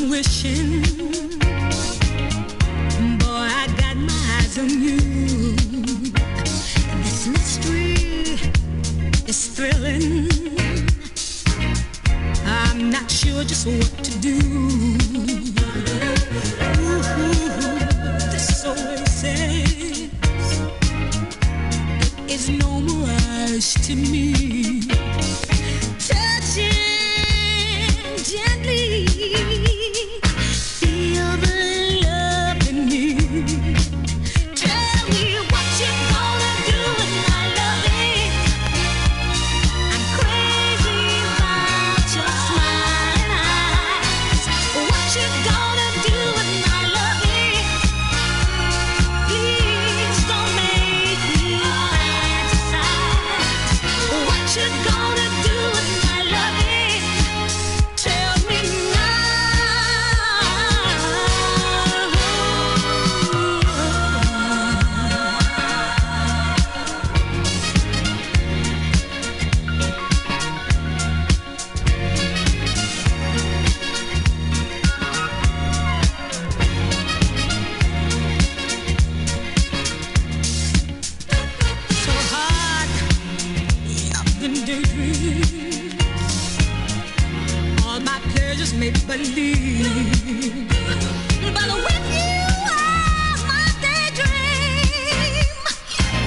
I'm wishing, boy, I got my eyes on you. And this mystery is thrilling. I'm not sure just what to do. Ooh, this oasis is no mirage to me. Touching gently, feel the love in me. Tell me what you're gonna do with my loving. I'm crazy about your smiling eyes. What you gonna do with my loving? Please don't make me fantasize. What you gonna do with my loving? Tell me so hard, nothing daydream. All my pleasures make believe, but with you are my daydream.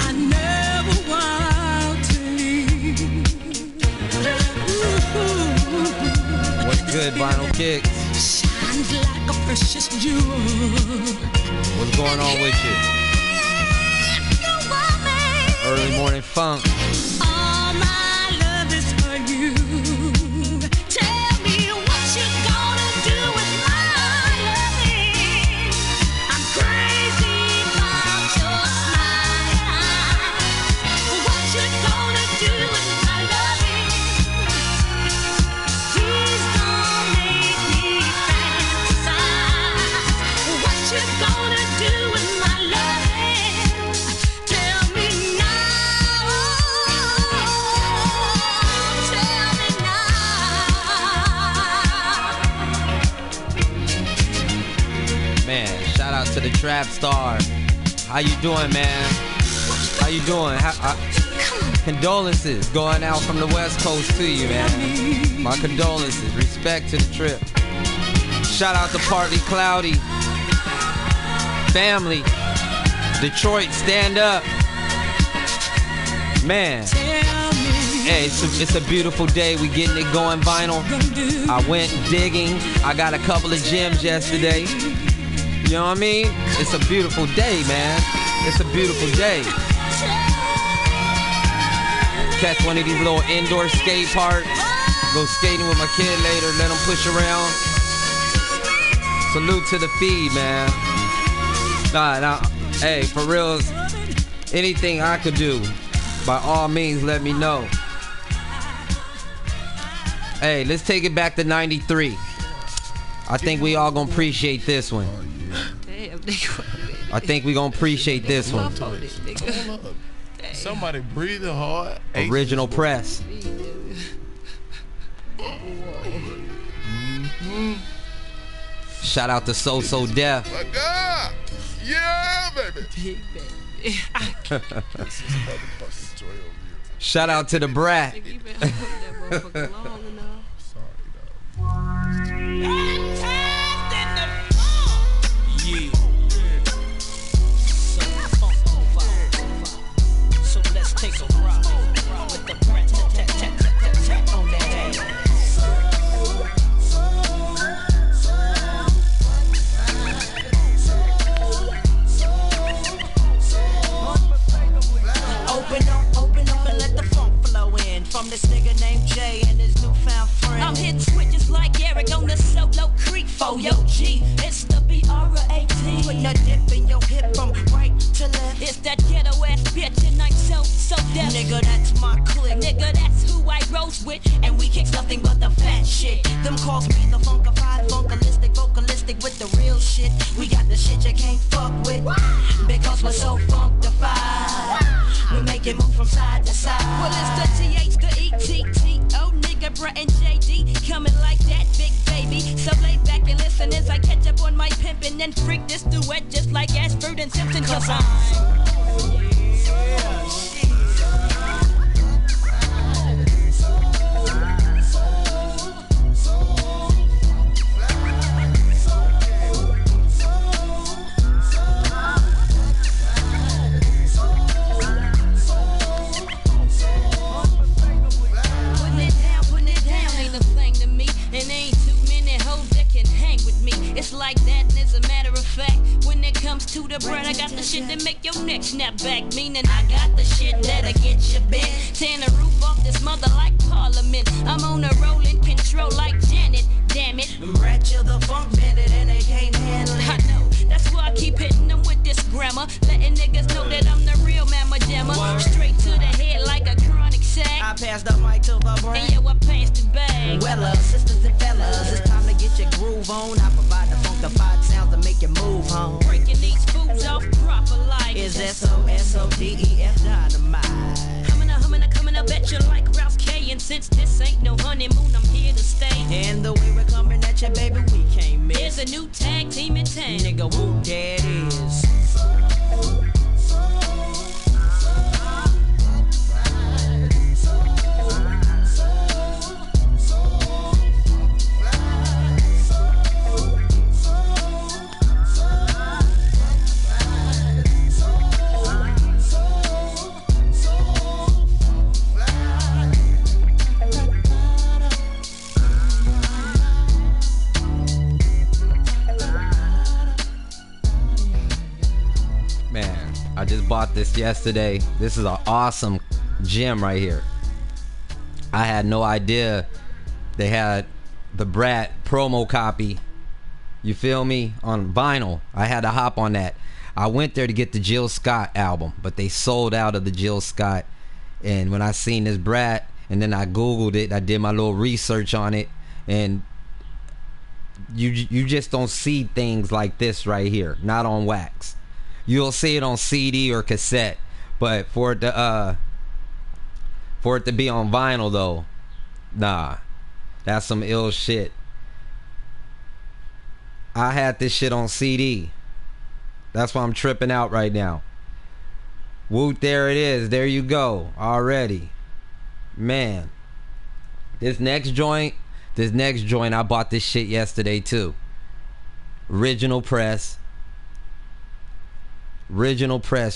I never want to leave. What's good, Vinyl Kicks? Shines like a precious jewel. What's going on with you? You want me. Early morning funk. All my love is for you. Tell me what you gonna do with my loving. I'm crazy about your smiling eyes. What you gonna do with my loving? Please don't make me fantasize. What you gonna do with my loving? Tell me now. Tell me now. Man, shout out to the Trap Star. How you doing, man? How you doing? Condolences going out from the West Coast to you, man. My condolences. Respect to the trip. Shout out to Partly Cloudy. Family. Detroit, stand up. Man. Hey, it's a beautiful day. We getting it going, Vinyl. I went digging. I got a couple of gems yesterday. You know what I mean? It's a beautiful day, man. It's a beautiful day. Catch one of these little indoor skate parks. Go skating with my kid later. Let them push around. Salute to the feed, man. Nah. Hey, for reals, anything I could do, by all means, let me know. Hey, let's take it back to 93. I think we all gonna appreciate this one. I think we gonna appreciate this one. Somebody breathing hard. Original press. Shout out to So Def. My God. Yeah, baby. Shout out to the Brat. So let's take a ride with the Brat. Tap on that ass. Open up and let the funk flow in from this nigga named Jay and his newfound friend. I'm hitting switches like Eric on the solo creek for yo G. It's the B-R-A-T. Putting a dip in your hip from right to left. It's that ghetto ass bitch and I'm so deaf. Nigga, that's my clique. Nigga, that's who I rose with. And we kicks nothing but the fat shit. Them calls me the funkified, funkalistic, vocalistic with the real shit. We got the shit you can't fuck with. Because we're so funkified. We make it move from side to side. Well, it's the TH, the ETT, oh nigga, frontin' JD, coming like that, big baby. So lay back and listen as I catch up on my pimpin' and freak this duet just like Ashford and Simpson. Cause I'm it's like that, and as a matter of fact, when it comes to the bread, I got the shit that make your neck snap back. Meaning I got the shit that'll get you bent. Tearing the roof off this mother like Parliament. I'm on a rolling control like Janet, damn it. Ratchet the funk bandit and they can't handle it. I know, that's why I keep hitting them with this grammar, letting niggas know that I'm the real mamma jammer. Straight to the head like a chronic sack. I pass the mic to the brain. And yo, I passed the bag. Well, sisters and fellas, it's time to get your groove on. I provide the funkified sounds to make you move home. Breaking these fools off proper like is SOSODEF dynamite. Coming up at you like Ralph K. And since this ain't no honeymoon, I'm here to stay. And the way we're coming at you, baby, we can't miss. There's a new tag team in town. Nigga, who that is? I just bought this yesterday. This is an awesome gem right here. I had no idea they had the Brat promo copy, you feel me, on vinyl. I had to hop on that. I went there to get the Jill Scott album, but they sold out of the Jill Scott. And when I seen this Brat, and then I Googled it, I did my little research on it, and you just don't see things like this right here, not on wax. You'll see it on CD or cassette, but for it to be on vinyl though, nah, that's some ill shit. I had this shit on CD. That's why I'm tripping out right now. Woot, there it is. There you go. Already, man. This next joint, I bought this shit yesterday too. Original press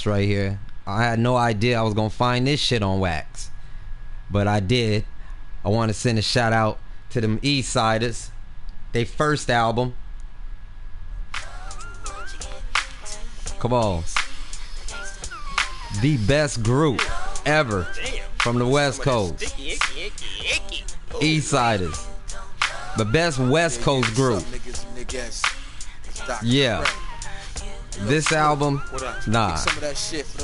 right here. I had no idea I was gonna find this shit on wax, but I did. I want to send a shout out to them East Siders. They first album. Come on. The best group ever from the West Coast. East Siders. The best West Coast group. Yeah. This album, nah.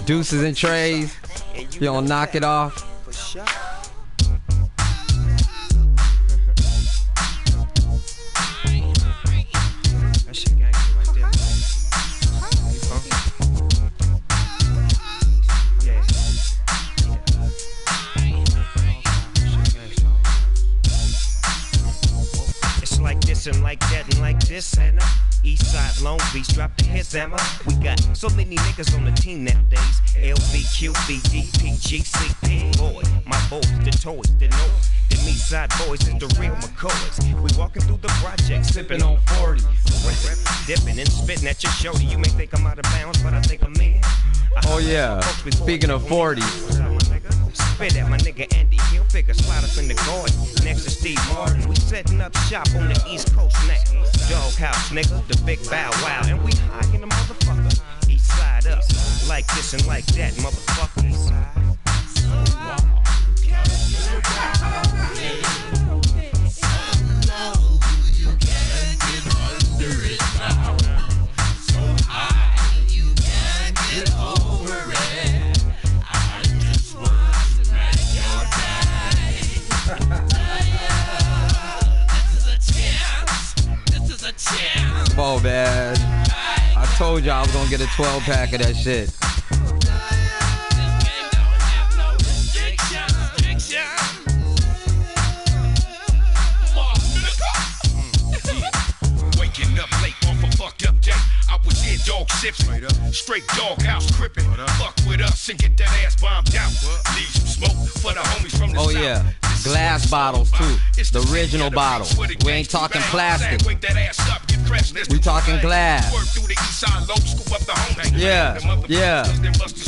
Deuces and Trays, you don't knock it off. It's like this and like that and like this and Eastside Long Beach, drop the hits, Emma. We got so many niggas on the team nowadays. LBQ, BD, PGCP. Boy, my boys, the toys, the noise. The Eastside boys is the real McCoys. We walking through the project, sipping on 40. Dipping and spitting at your shoulder. You may think I'm out of bounds, but I think I'm in. Oh yeah, speaking of 40. Spit at my nigga Andy Hilfiger, slide up in the garden next to Steve Martin. We setting up shop on the East Coast now. Doghouse, nigga, the big bow wow, and we high in the motherfucker. East side up, like this and like that, motherfucker. East side. Oh man, I told you I was gonna get a 12-pack of that shit. sipping. Straight doghouse crippin'. Fuck with us and get that ass bombed out. Leave some smoke for the homies from the south. Oh yeah, glass bottles too. The original bottles. We ain't talking plastic. We talking glass. Yeah, yeah.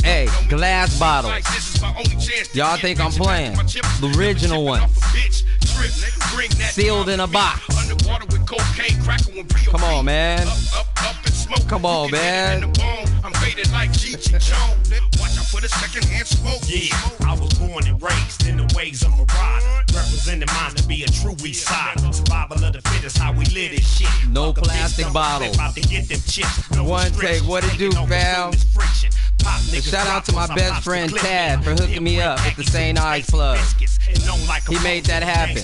Hey, glass bottles. Y'all think I'm playing? The original ones. Sealed in a box. Come on, man. Come on, man. Yeah, I was born and raised in the ways of a rider. Representing mine to be a true East Sider. Survival of the fittest, how we live this shit. No plastic bottles. About to get them chips. No One take, what it do, fam? Shout out to my best friend Tad for hooking me up with the St. Ives plug. He made that happen.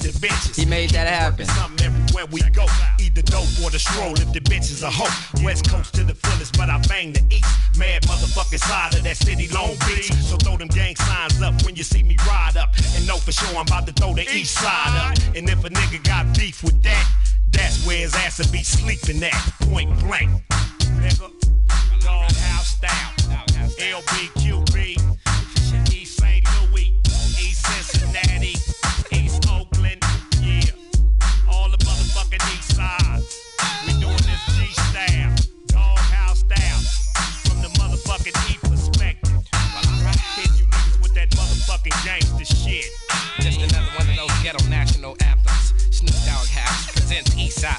He made that happen. Everywhere we go, either dope or the stroll. If the bitch is a hoe, West Coast to the fullest, but I bang the East. Mad motherfucking side of that city, Long Beach. So throw them gang signs up when you see me ride up, and know for sure I'm about to throw the East side up. And if a nigga got beef with that, that's where his ass will be sleeping at. Point blank, nigga. Doghouse style. LBQB, East St. Louis, East Cincinnati, East Oakland, yeah, all the motherfucking East sides. We doing this G-style, doghouse style, from the motherfucking E perspective. Hit you niggas with that motherfucking gangster shit. Just another one of those ghetto national anthems. Snoop Dogg House presents East Side.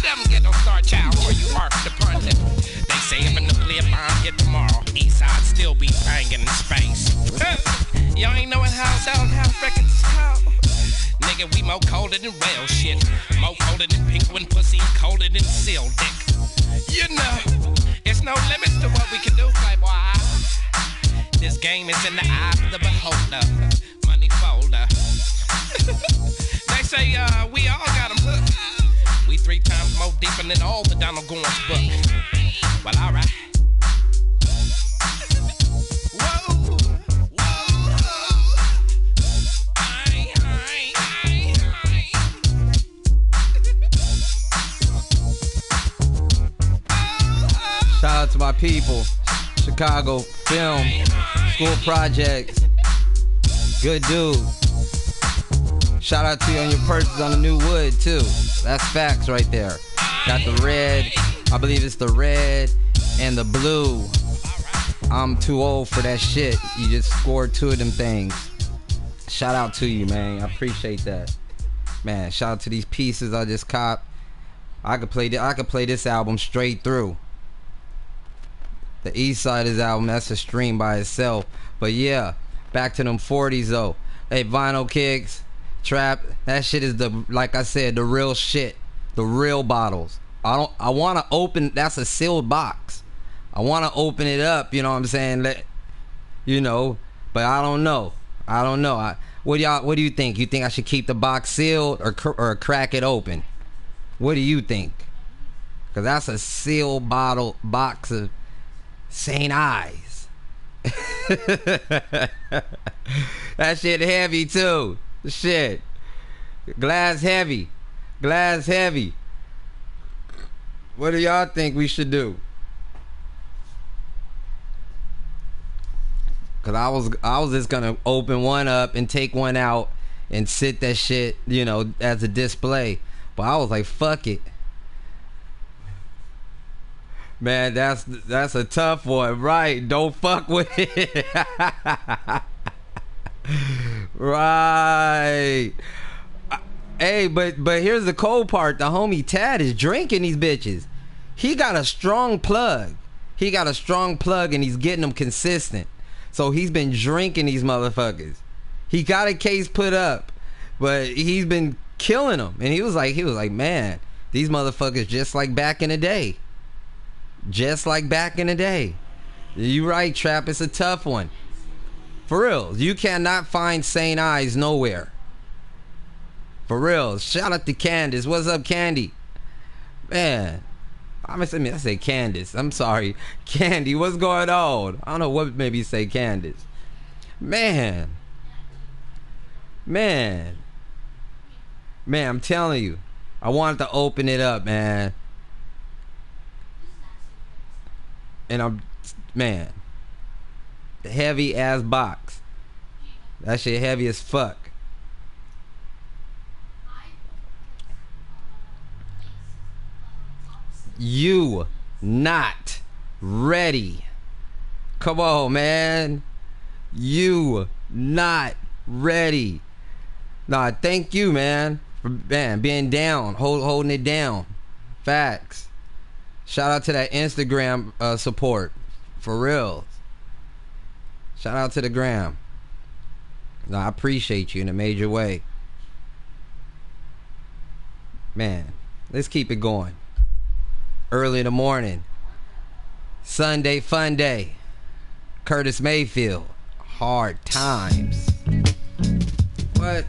Them ghetto star child, or you mark the pundit. They say if a nuclear bomb hit tomorrow, Eastside still be banging in space. Y'all ain't knowing how House Records is called. Nigga, we more colder than whale shit. More colder than penguin pussy, colder than seal dick. You know, it's no limits to what we can do, playboy. This game is in the eye of the beholder. Money folder. They say, we all got 'em hooked. We 3 times more deeper than all the Donald Goins book. Well, alright. Whoa, whoa, Shout out to my people. Chicago Film School Projects. Good dude. Shout out to you on your purchase on the new wood too. That's facts right there. Got the red, I believe it's the red and the blue. I'm too old for that shit. You just scored 2 of them things. Shout out to you, man. I appreciate that. Man, shout out to these pieces I just copped. I could play this album straight through. The East Siders album, that's a stream by itself. But yeah, back to them 40s though. Hey, vinyl kicks. Trap, that shit is the, like I said, the real shit, the real bottles. I want to open, that's a sealed box. I want to open it up, you know what I'm saying? But I don't know. What do you think? You think I should keep the box sealed or crack it open? What do you think? Cause that's a sealed bottle box of St. Ives. That shit heavy too. Shit. Glass heavy. What do y'all think we should do? Cause I was just gonna open one up and take one out and sit that shit, as a display. But I was like, fuck it. Man, that's a tough one, right? Don't fuck with it. Right. Hey, but here's the cold part. The homie Tad is drinking these bitches. He got a strong plug. And he's getting them consistent. So he's been drinking these motherfuckers. He got a case put up, but he's been killing them. And he was like, man, these motherfuckers just like back in the day. You right, Trap. It's a tough one. For real, you cannot find St. Ives nowhere. For real. Shout out to Candace. What's up, Candy? Man, I say Candace. I'm sorry. Candy, what's going on? I don't know what made me say Candace. Man, I'm telling you. I wanted to open it up, man. And I'm, man, heavy ass box. That shit heavy as fuck. You not ready. Come on, man. You not ready. Nah, thank you, man, for being down, holding it down. Facts. Shout out to that Instagram support. For real. Shout out to the gram. Nah, I appreciate you in a major way. Man, let's keep it going. Early in the morning. Sunday fun day. Curtis Mayfield. Hard times. What?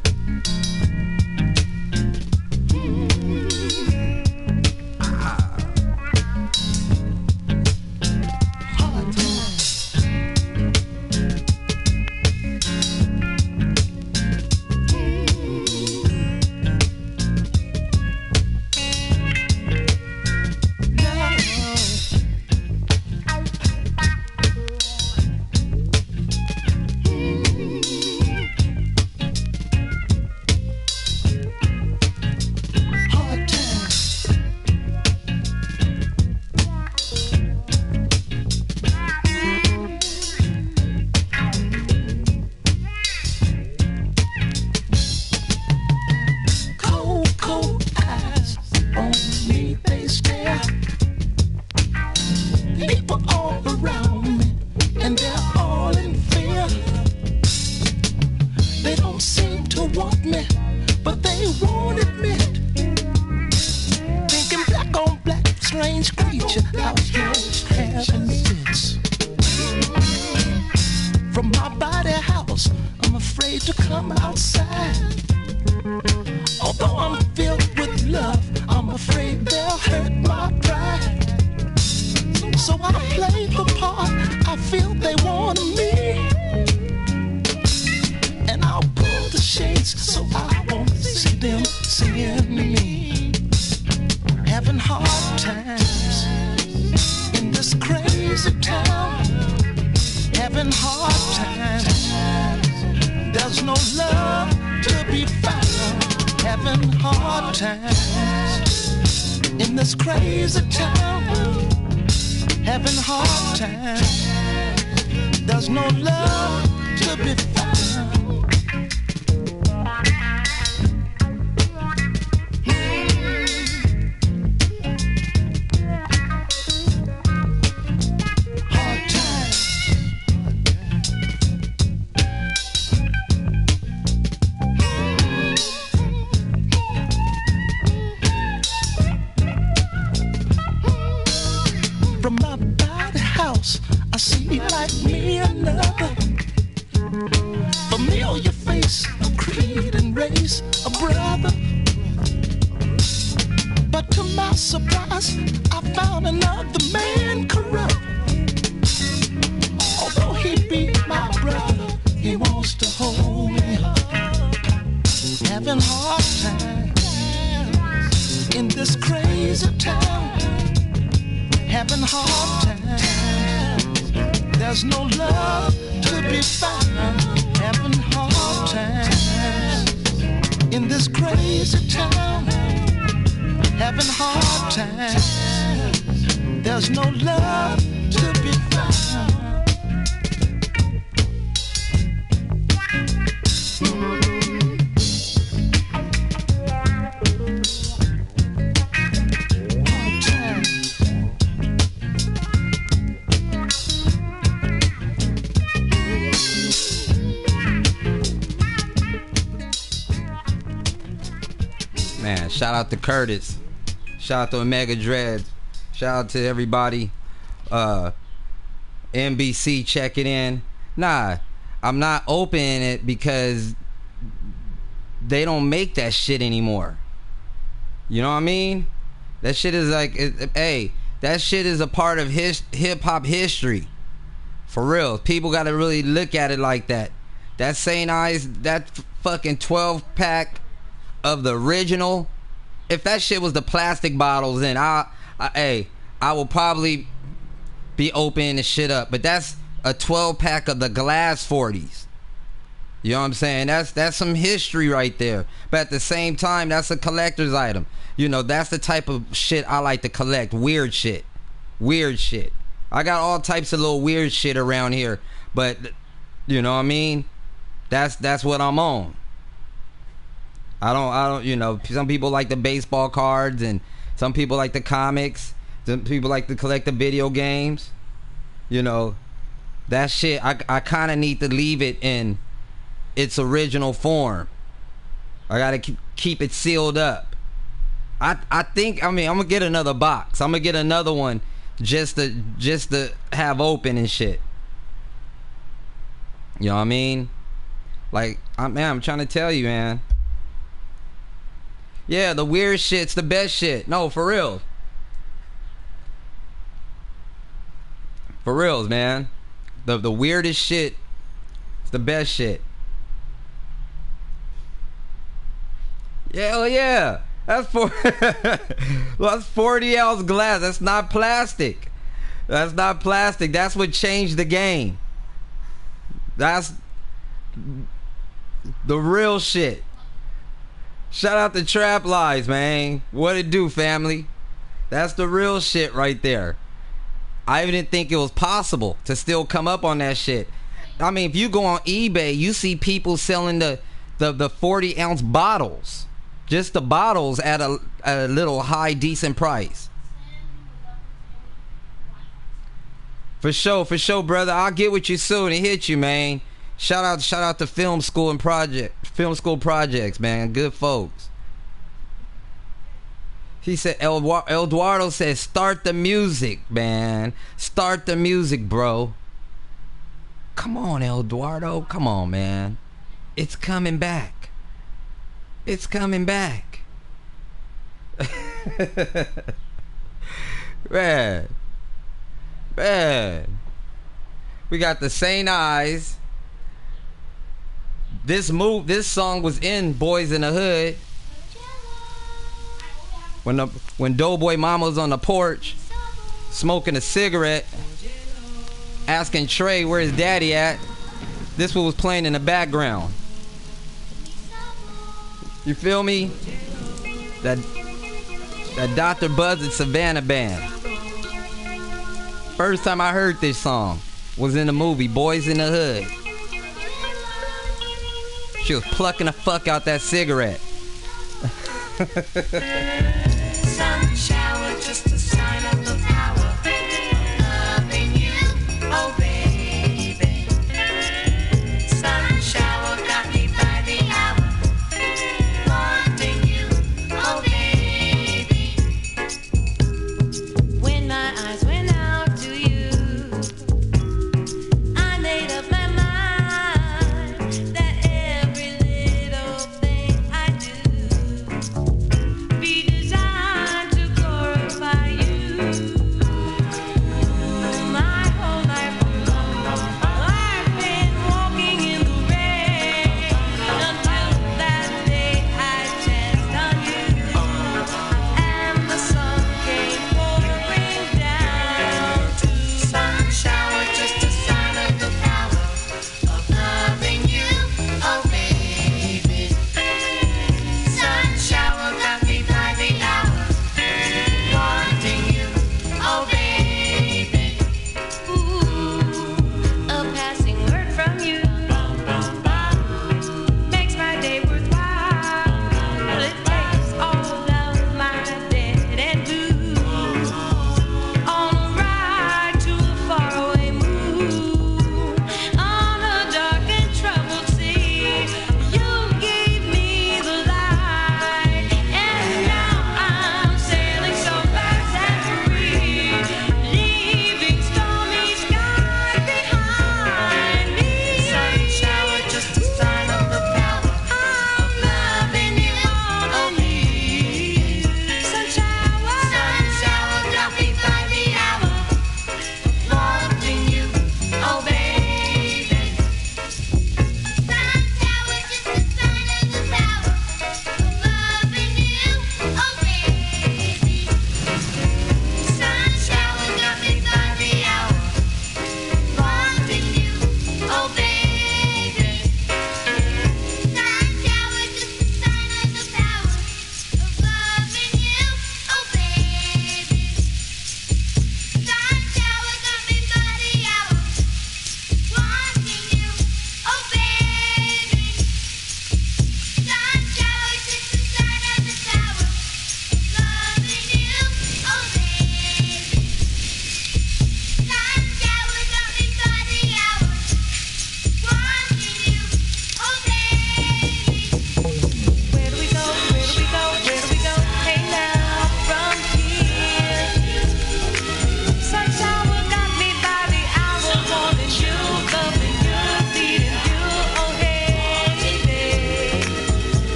Shout out to Curtis. Shout out to Omega Dread. Shout out to everybody. NBC checking in. Nah, I'm not opening it because they don't make that shit anymore. You know what I mean? That shit is like, hey, that shit is a part of hip hop history. For real. People got to really look at it like that. That St. Ives, that fucking 12 pack of the original. If that shit was the plastic bottles, then I will probably be opening the shit up. But that's a 12-pack of the glass 40s. You know what I'm saying? That's some history right there. But at the same time, that's a collector's item. You know, that's the type of shit I like to collect. Weird shit. Weird shit. I got all types of little weird shit around here. But, you know what I mean? That's what I'm on. I don't, you know, some people like the baseball cards, and some people like the comics. Some people like to collect the video games. You know, that shit, I kind of need to leave it in its original form. I gotta keep it sealed up. I think, I mean, I'm gonna get another box. I'm gonna get another one just to have open and shit. You know what I mean? Like, I'm trying to tell you, man. Yeah, the weird shit's the best shit. No, for real. For reals, man. The weirdest shit is the best shit. Yeah, hell yeah. That's 40-ounce glass. That's not plastic. That's not plastic. That's what changed the game. That's the real shit. Shout out to Trap Lies, man. What it do, family? That's the real shit right there. I didn't think it was possible to still come up on that shit. I mean, if you go on eBay, you see people selling the 40-ounce bottles. Just the bottles at a little high, decent price. For sure, brother. I'll get with you soon and hit you, man. Shout out to Film School Projects, man. Good folks. He said, Eduardo says, start the music, man. Start the music, bro. Come on, Eduardo. Come on, man. It's coming back. It's coming back. Man. We got the St. Eyes. This song was in Boys in the Hood. When Doughboy Mama was on the porch smoking a cigarette, asking Trey where his daddy at, this one was playing in the background. You feel me? That Dr. Buzz and Savannah band. First time I heard this song was in the movie Boys in the Hood. She was plucking the fuck out that cigarette. Sun shower, just a sign of the power loving you, oh baby. Sun shower got me by the hour, wanting you, oh baby. When my eyes went out to you, I made up my mind that every little thing I do be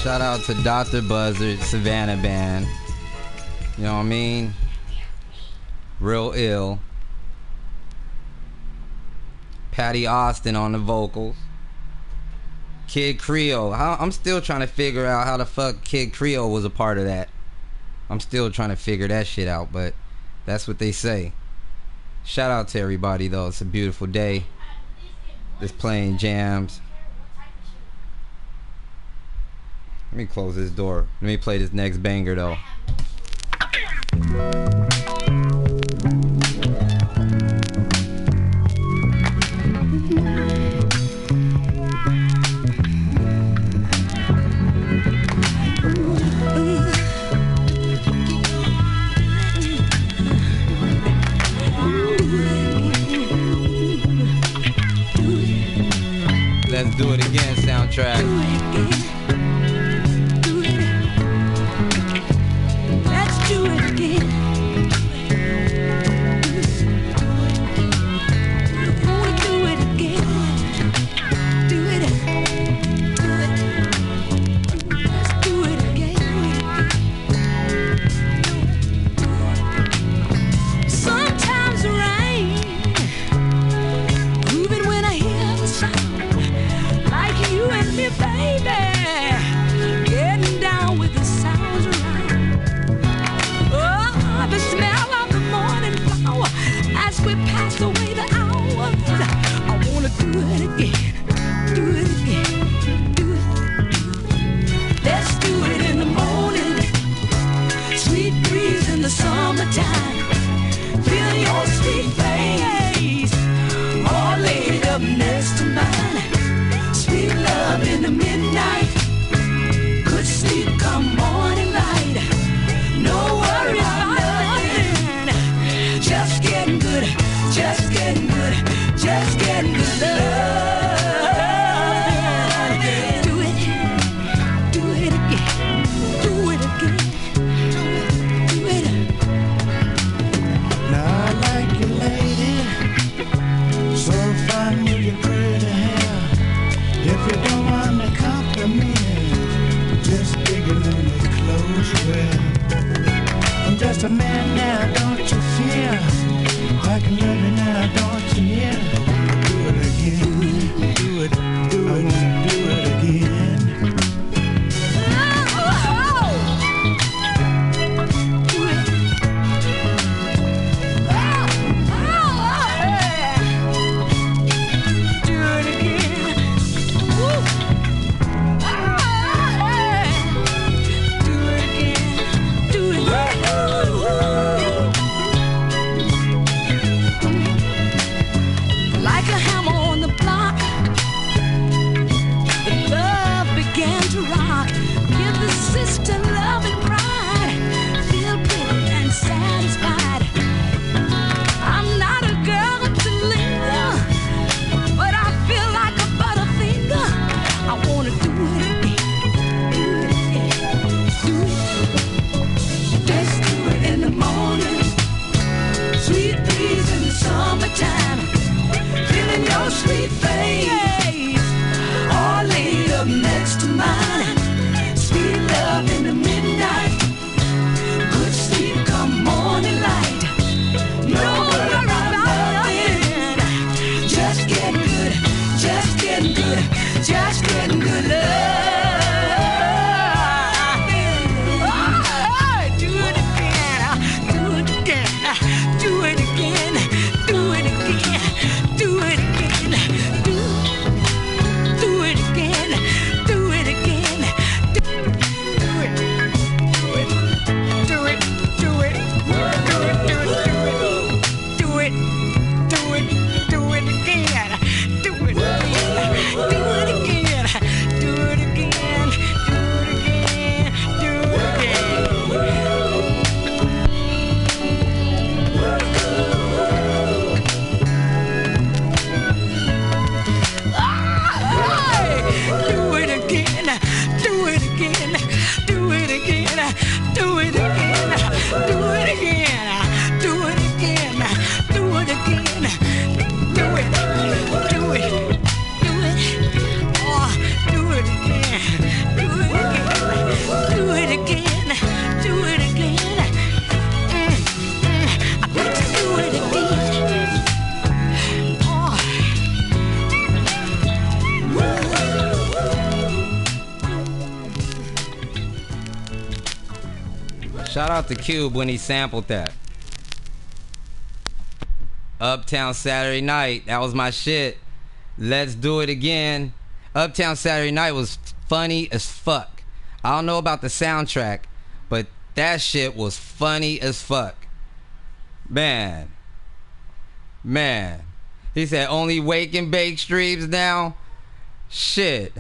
Shout out to Dr. Buzzard, Savannah Band. You know what I mean? Real ill. Patty Austin on the vocals. Kid Creole. I'm still trying to figure out how the fuck Kid Creole was a part of that. I'm still trying to figure that shit out, but that's what they say. Shout out to everybody though. It's a beautiful day. Just playing jams. Let me close this door. Let me play this next banger though. Let's do it again, soundtrack. Let's do it again. Wanna do it again. Do it. Let's do it again. Sometimes the rain, moving when I hear the sound. Like you and me, baby, getting down with the sounds around. Oh, the smell of the morning flower as we pass away the hours. I wanna do it again, do it again, do it. Let's do it in the morning, sweet breeze in the summertime. Feel your sweet face, all laid up next to mine. Sweet love in the midnight, good sleep come morning light. No worries about nothing, just getting good, just getting good, just getting good love. Do it again, do it again, do it. Now I like you, lady, so fine with your pretty hair. If you don't want to compliment, just dig a little closer. I'm just a man now, don't you fear? I can love you now, don't you hear? Do it again, do it, do it, do it again. Like a hammer on the block, the love began to rock. Give the sister love and pride. Feel pretty and satisfied. I'm not a girl to linger, but I feel like a butterfinger. I wanna do it again, do it, let's do it in the morning. Sweet breeze in the summertime. Feeling your sweet face, all laid up next to mine. Sweet love in the midnight, good sleep come morning light. No worry about nothing, just getting good, just getting good, just getting good love. Do it again, do it again, do it again, do it again, do it again, do it again, do it again, do it, do it, do it, do it, do it, do it again, do it again, do it again, do it again. Shout out to Cube when he sampled that. Uptown Saturday Night. That was my shit. Let's do it again. Uptown Saturday Night was funny as fuck. I don't know about the soundtrack, but that shit was funny as fuck. Man. He said only wake and bake streams now. Shit.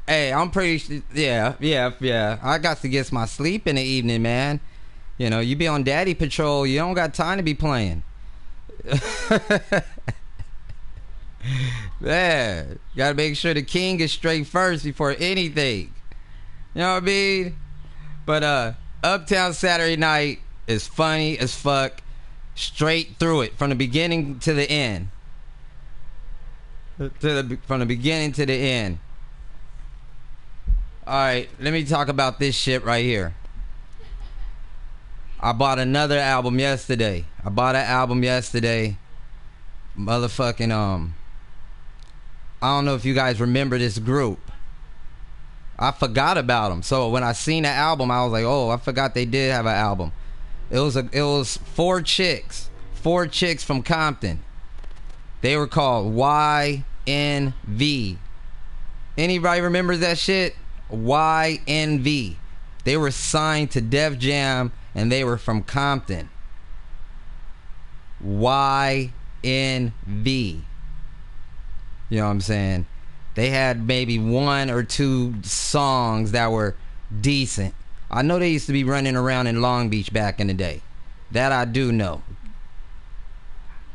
Hey, I'm pretty... Yeah. I got to get my sleep in the evening, man. You know, you be on daddy patrol. You don't got time to be playing. Man, you gotta make sure the king is straight first before anything. You know what I mean? But Uptown Saturday Night is funny as fuck. Straight through it, from the beginning to the end. From the beginning to the end. Alright, let me talk about this shit right here. I bought another album yesterday. Motherfucking, I don't know if you guys remember this group. I forgot about them. So when I seen the album, I was like, oh, I forgot they did have an album. It was four chicks from Compton. They were called YNV. Anybody remembers that shit? YNV. They were signed to Def Jam and they were from Compton. YNV. You know what I'm saying? They had maybe one or two songs that were decent. I know they used to be running around in Long Beach back in the day. That I do know.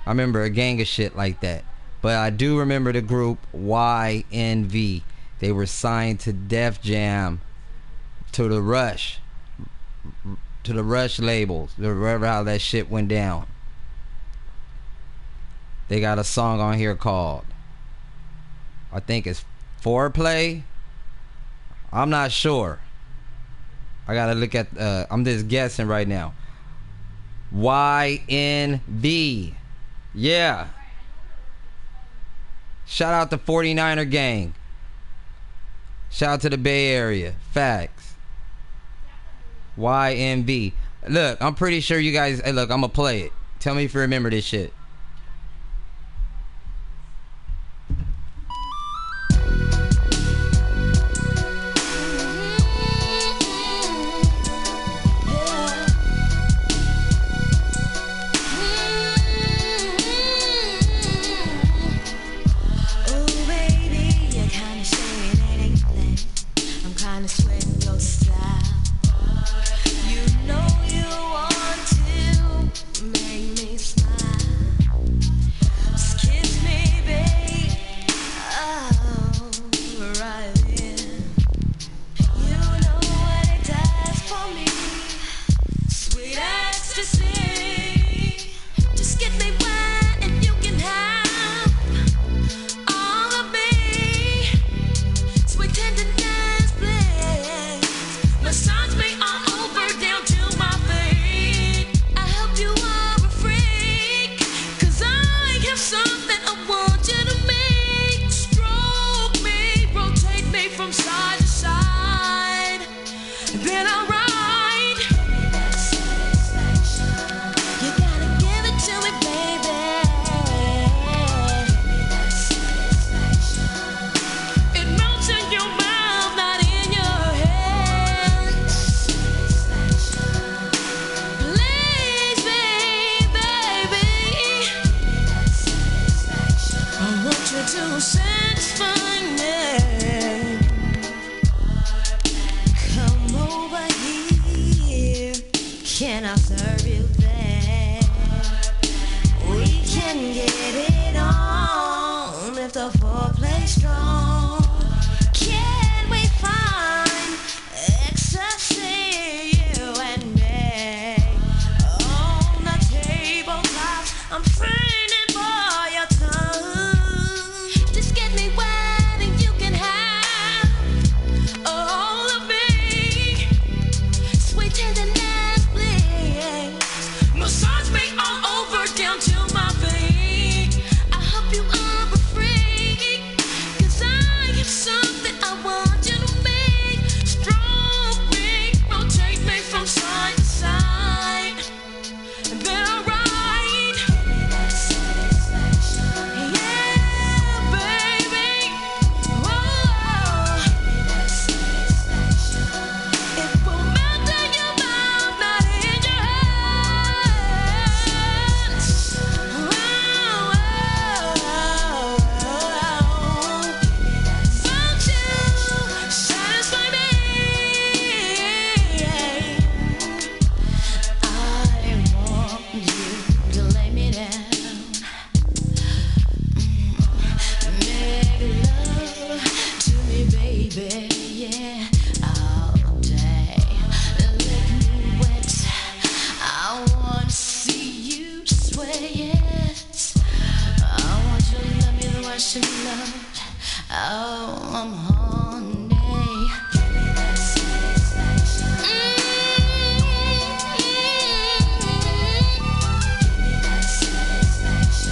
I remember a gang of shit like that. But I do remember the group YNV. They were signed to Def Jam, to the Rush labels, wherever how that shit went down. They got a song on here called, I think it's Foreplay. I'm not sure. I gotta look at, I'm just guessing right now. YNV. Yeah. Shout out to 49er gang. Shout out to the Bay Area. Facts. YNV. Look, I'm pretty sure you guys, hey look, I'm gonna play it. Tell me if you remember this shit. I'm horny. Give me that satisfaction. Give me that satisfaction.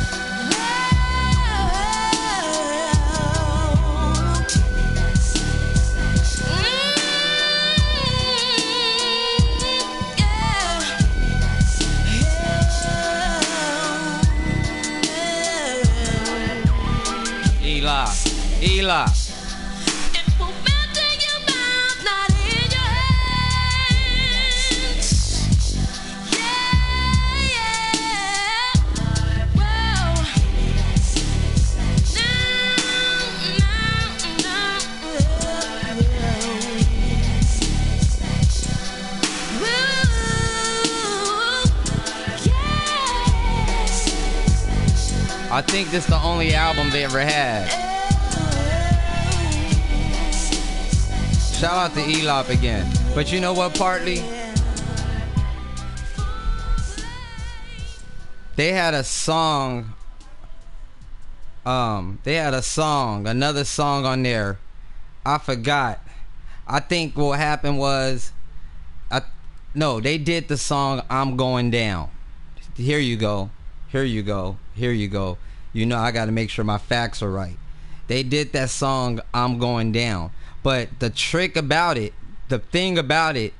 Eli. I think this is the only album they ever had. Shout out to Elop again. But you know what, partly? They had a song. Another song on there. I forgot. I think what happened was, they did the song I'm Going Down. Here you go. You know I gotta make sure my facts are right. They did that song I'm Going Down. But the trick about it, the thing about it,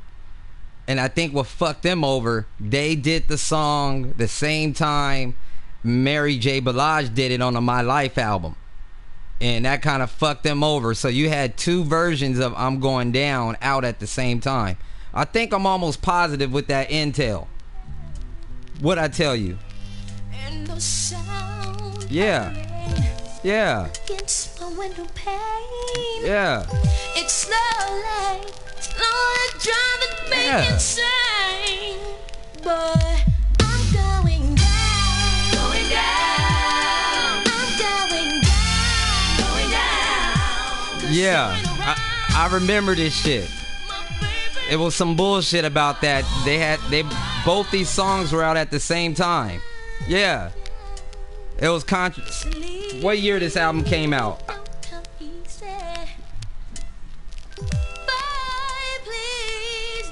and I think what fucked them over, they did the song the same time Mary J. Blige did it on the My Life album. And that kind of fucked them over. So you had two versions of I'm Going Down out at the same time. I think I'm almost positive with that intel. What'd I tell you? And the sound Yeah. against my window pane. Yeah. It's slowly driving me insane. But I'm going down. I'm going down. Yeah. I remember this shit. It was some bullshit about that. Both these songs were out at the same time. Yeah. It was what year this album came out? Please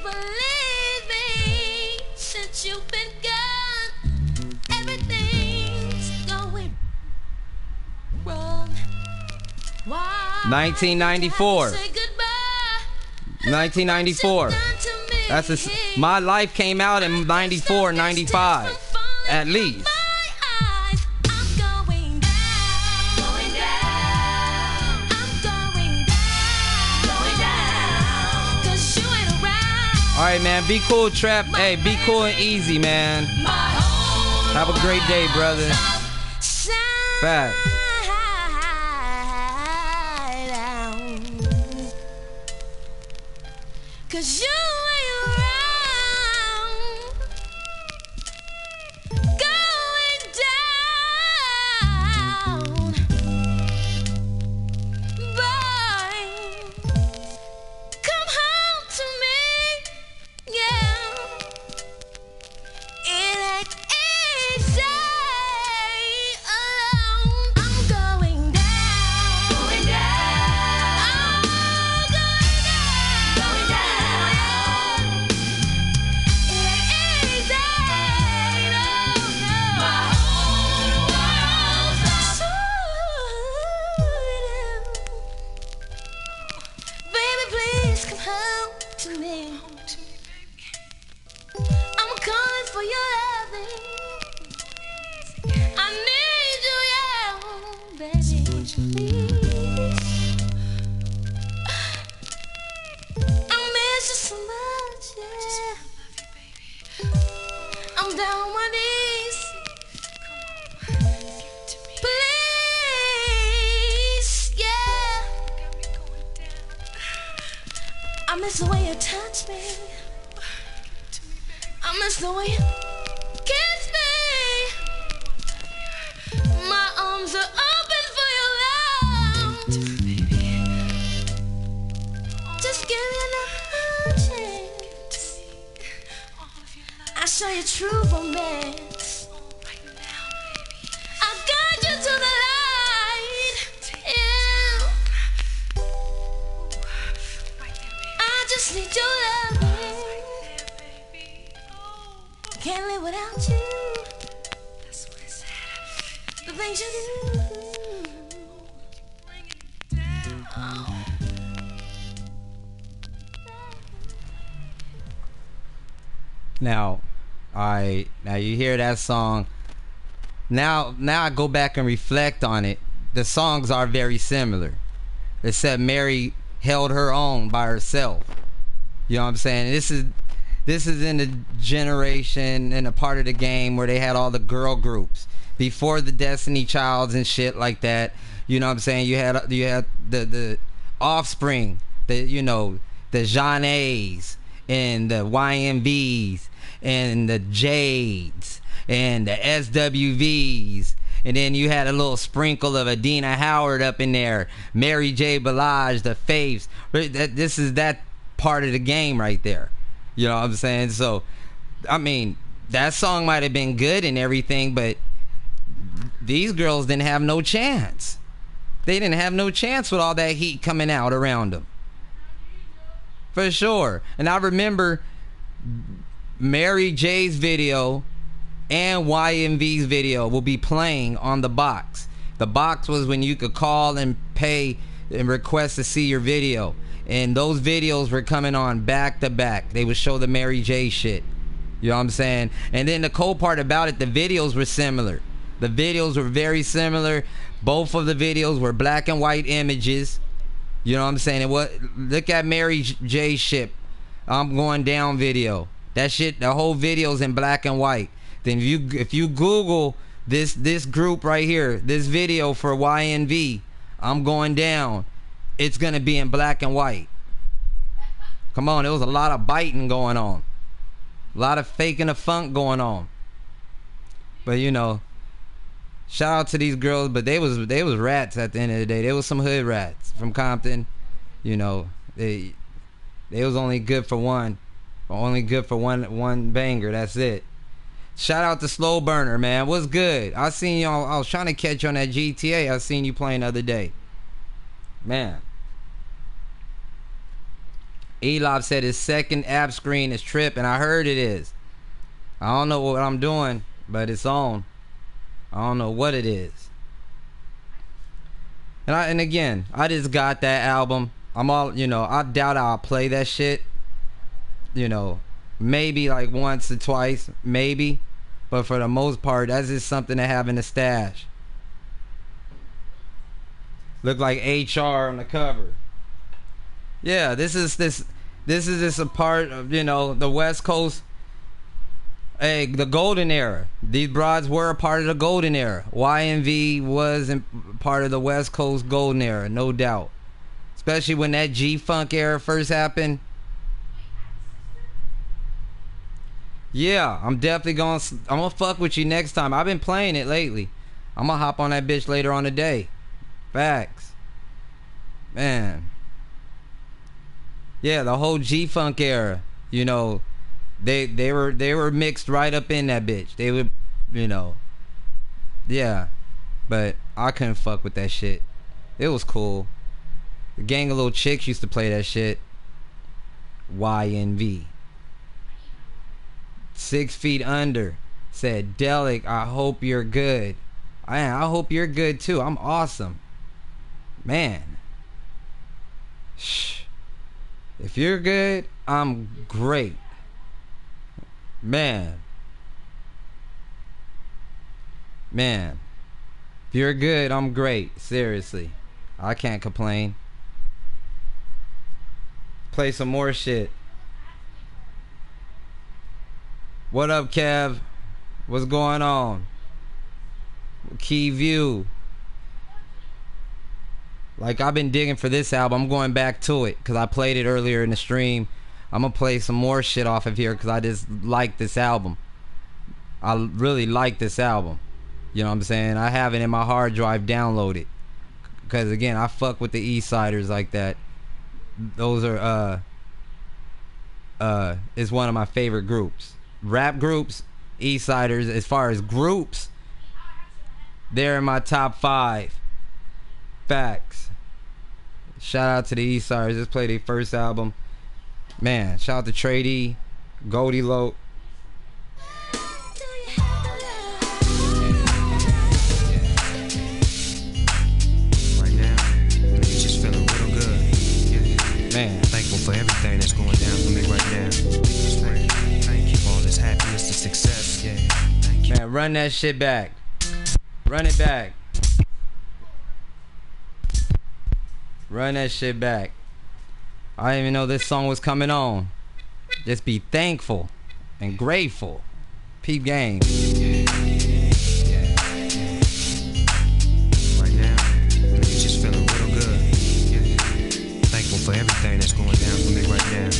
believe me, since you've been gone, everything's going wrong. 1994. 1994. My Life came out in 94, 95. At least. Alright, man. Be cool, Trap. Hey, be cool and easy, man. Have a great day, brother. Fact. Cause you ain't around. Going down. Boy, come home to me. Yeah. It ain't easy alone. I'm going down. Going down. Going down. It ain't easy. No, no. My whole world's upside down. Baby, please come home to me. I'm calling for your loving. I need you, yeah, baby. Please. I miss you so much, yeah. I'm down on my knees. Please, yeah. I miss the way you touch me. I miss the way you kiss me. My arms are open for your love. Just give me another chance. I'll show you true romance. I'll guide you to the light. Yeah. just need your love. Can't live without you. The things you do. Now you hear that song. Now I go back and reflect on it. The songs are very similar, except Mary held her own by herself. You know what I'm saying? This is in the generation and a part of the game where they had all the girl groups before the Destiny Childs and shit like that. You know what I'm saying? You had the Offspring, the Jeannes and the YMVs and the Jades and the SWVs, and then you had a little sprinkle of Adina Howard up in there, Mary J. Blige, the Faves. This is that part of the game right there. You know what I'm saying? So, I mean, that song might have been good and everything, but these girls didn't have no chance. They didn't have no chance with all that heat coming out around them. For sure. And I remember Mary J's video and YMV's video will be playing on the box. The box was when you could call and pay and request to see your video. And those videos were coming on back to back. They would show the Mary J shit. You know what I'm saying? And then the cool part about it, the videos were similar. The videos were very similar. Both of the videos were black and white images. You know what I'm saying? Look at Mary J shit. I'm Going Down video. That shit, the whole video's in black and white. Then if you Google this group right here, this video for YNV, I'm Going Down, it's gonna be in black and white. Come on, there was a lot of biting going on. A lot of faking the funk going on. But shout out to these girls, but they was rats at the end of the day. They was some hood rats from Compton. They was only good for one banger. That's it. Shout out to Slow Burner, man. What's good? I seen y'all. I was trying to catch you on that GTA. I seen you playing the other day, man. Elop said his second app screen is tripping. I heard it is. I don't know what I'm doing, but it's on. I don't know what it is. And again, I just got that album. I'm all, I doubt I'll play that shit. Maybe like once or twice, maybe. But for the most part, that's just something to have in the stash. Look like HR on the cover. Yeah, this is just a part of, the West Coast. Hey, the golden era. These broads were a part of the golden era. YMV was part of the West Coast golden era, no doubt. Especially when that G-Funk era first happened. Yeah, I'm definitely I'm gonna fuck with you next time. I've been playing it lately. I'm gonna hop on that bitch later on today. Facts. Man. Yeah, the whole G-Funk era, they were mixed right up in that bitch. They would, yeah. But I couldn't fuck with that shit. It was cool. The gang of little chicks used to play that shit. YNV. 6 Feet Under said, Delic, I hope you're good. I hope you're good too. I'm awesome. Man. Shh. If you're good, I'm great. Man. If you're good, I'm great. Seriously. I can't complain. Play some more shit. What up, Kev? What's going on? Key View. Like, I've been digging for this album. I'm going back to it because I played it earlier in the stream. I'm gonna play some more shit off of here because I just like this album. I really like this album. You know what I'm saying? I have it in my hard drive downloaded because, again, I fuck with the East Siders like that. Those are is one of my favorite groups. Rap groups, East Siders. As far as groups, they're in my top 5. Facts. Shout out to the East Siders. Just played their first album. Man, shout out to Trady, Goldie Loc. Right now, niggas just feeling real good. Yeah. Man. Thankful for everything that's going down for me right now. Thank you for all this happiness and success. Yeah. Thank you. Man, run that shit back. Run it back. Run that shit back. I didn't even know this song was coming on. Just be thankful and grateful. Peep game. Right now, niggas just feeling real good. Thankful for everything that's going down for me right now.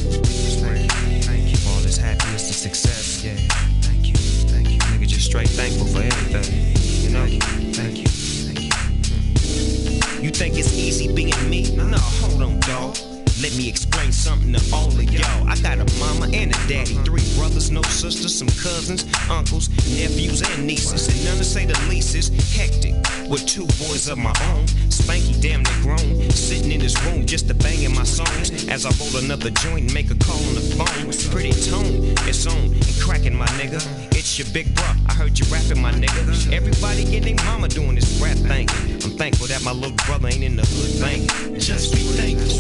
Thank you for all this happiness and success. Yeah. Thank you. Thank you. Nigga just straight thankful for everything. You know? Thank you. Thank you. You think it's easy being me? No, hold on, dawg. Let me explain something to all of y'all. I got a mama and a daddy, 3 brothers, no sisters, some cousins, uncles, nephews, and nieces. And none to say the least is hectic. With 2 boys of my own, Spanky damn near grown, sitting in this room just to banging my songs. As I roll another joint and make a call on the phone. Pretty tone, it's on and cracking, my nigga. It's your big bro, I heard you rapping, my nigga. Everybody getting their mama doing this rap thing. I'm thankful that my little brother ain't in the hood thing. Just be thankful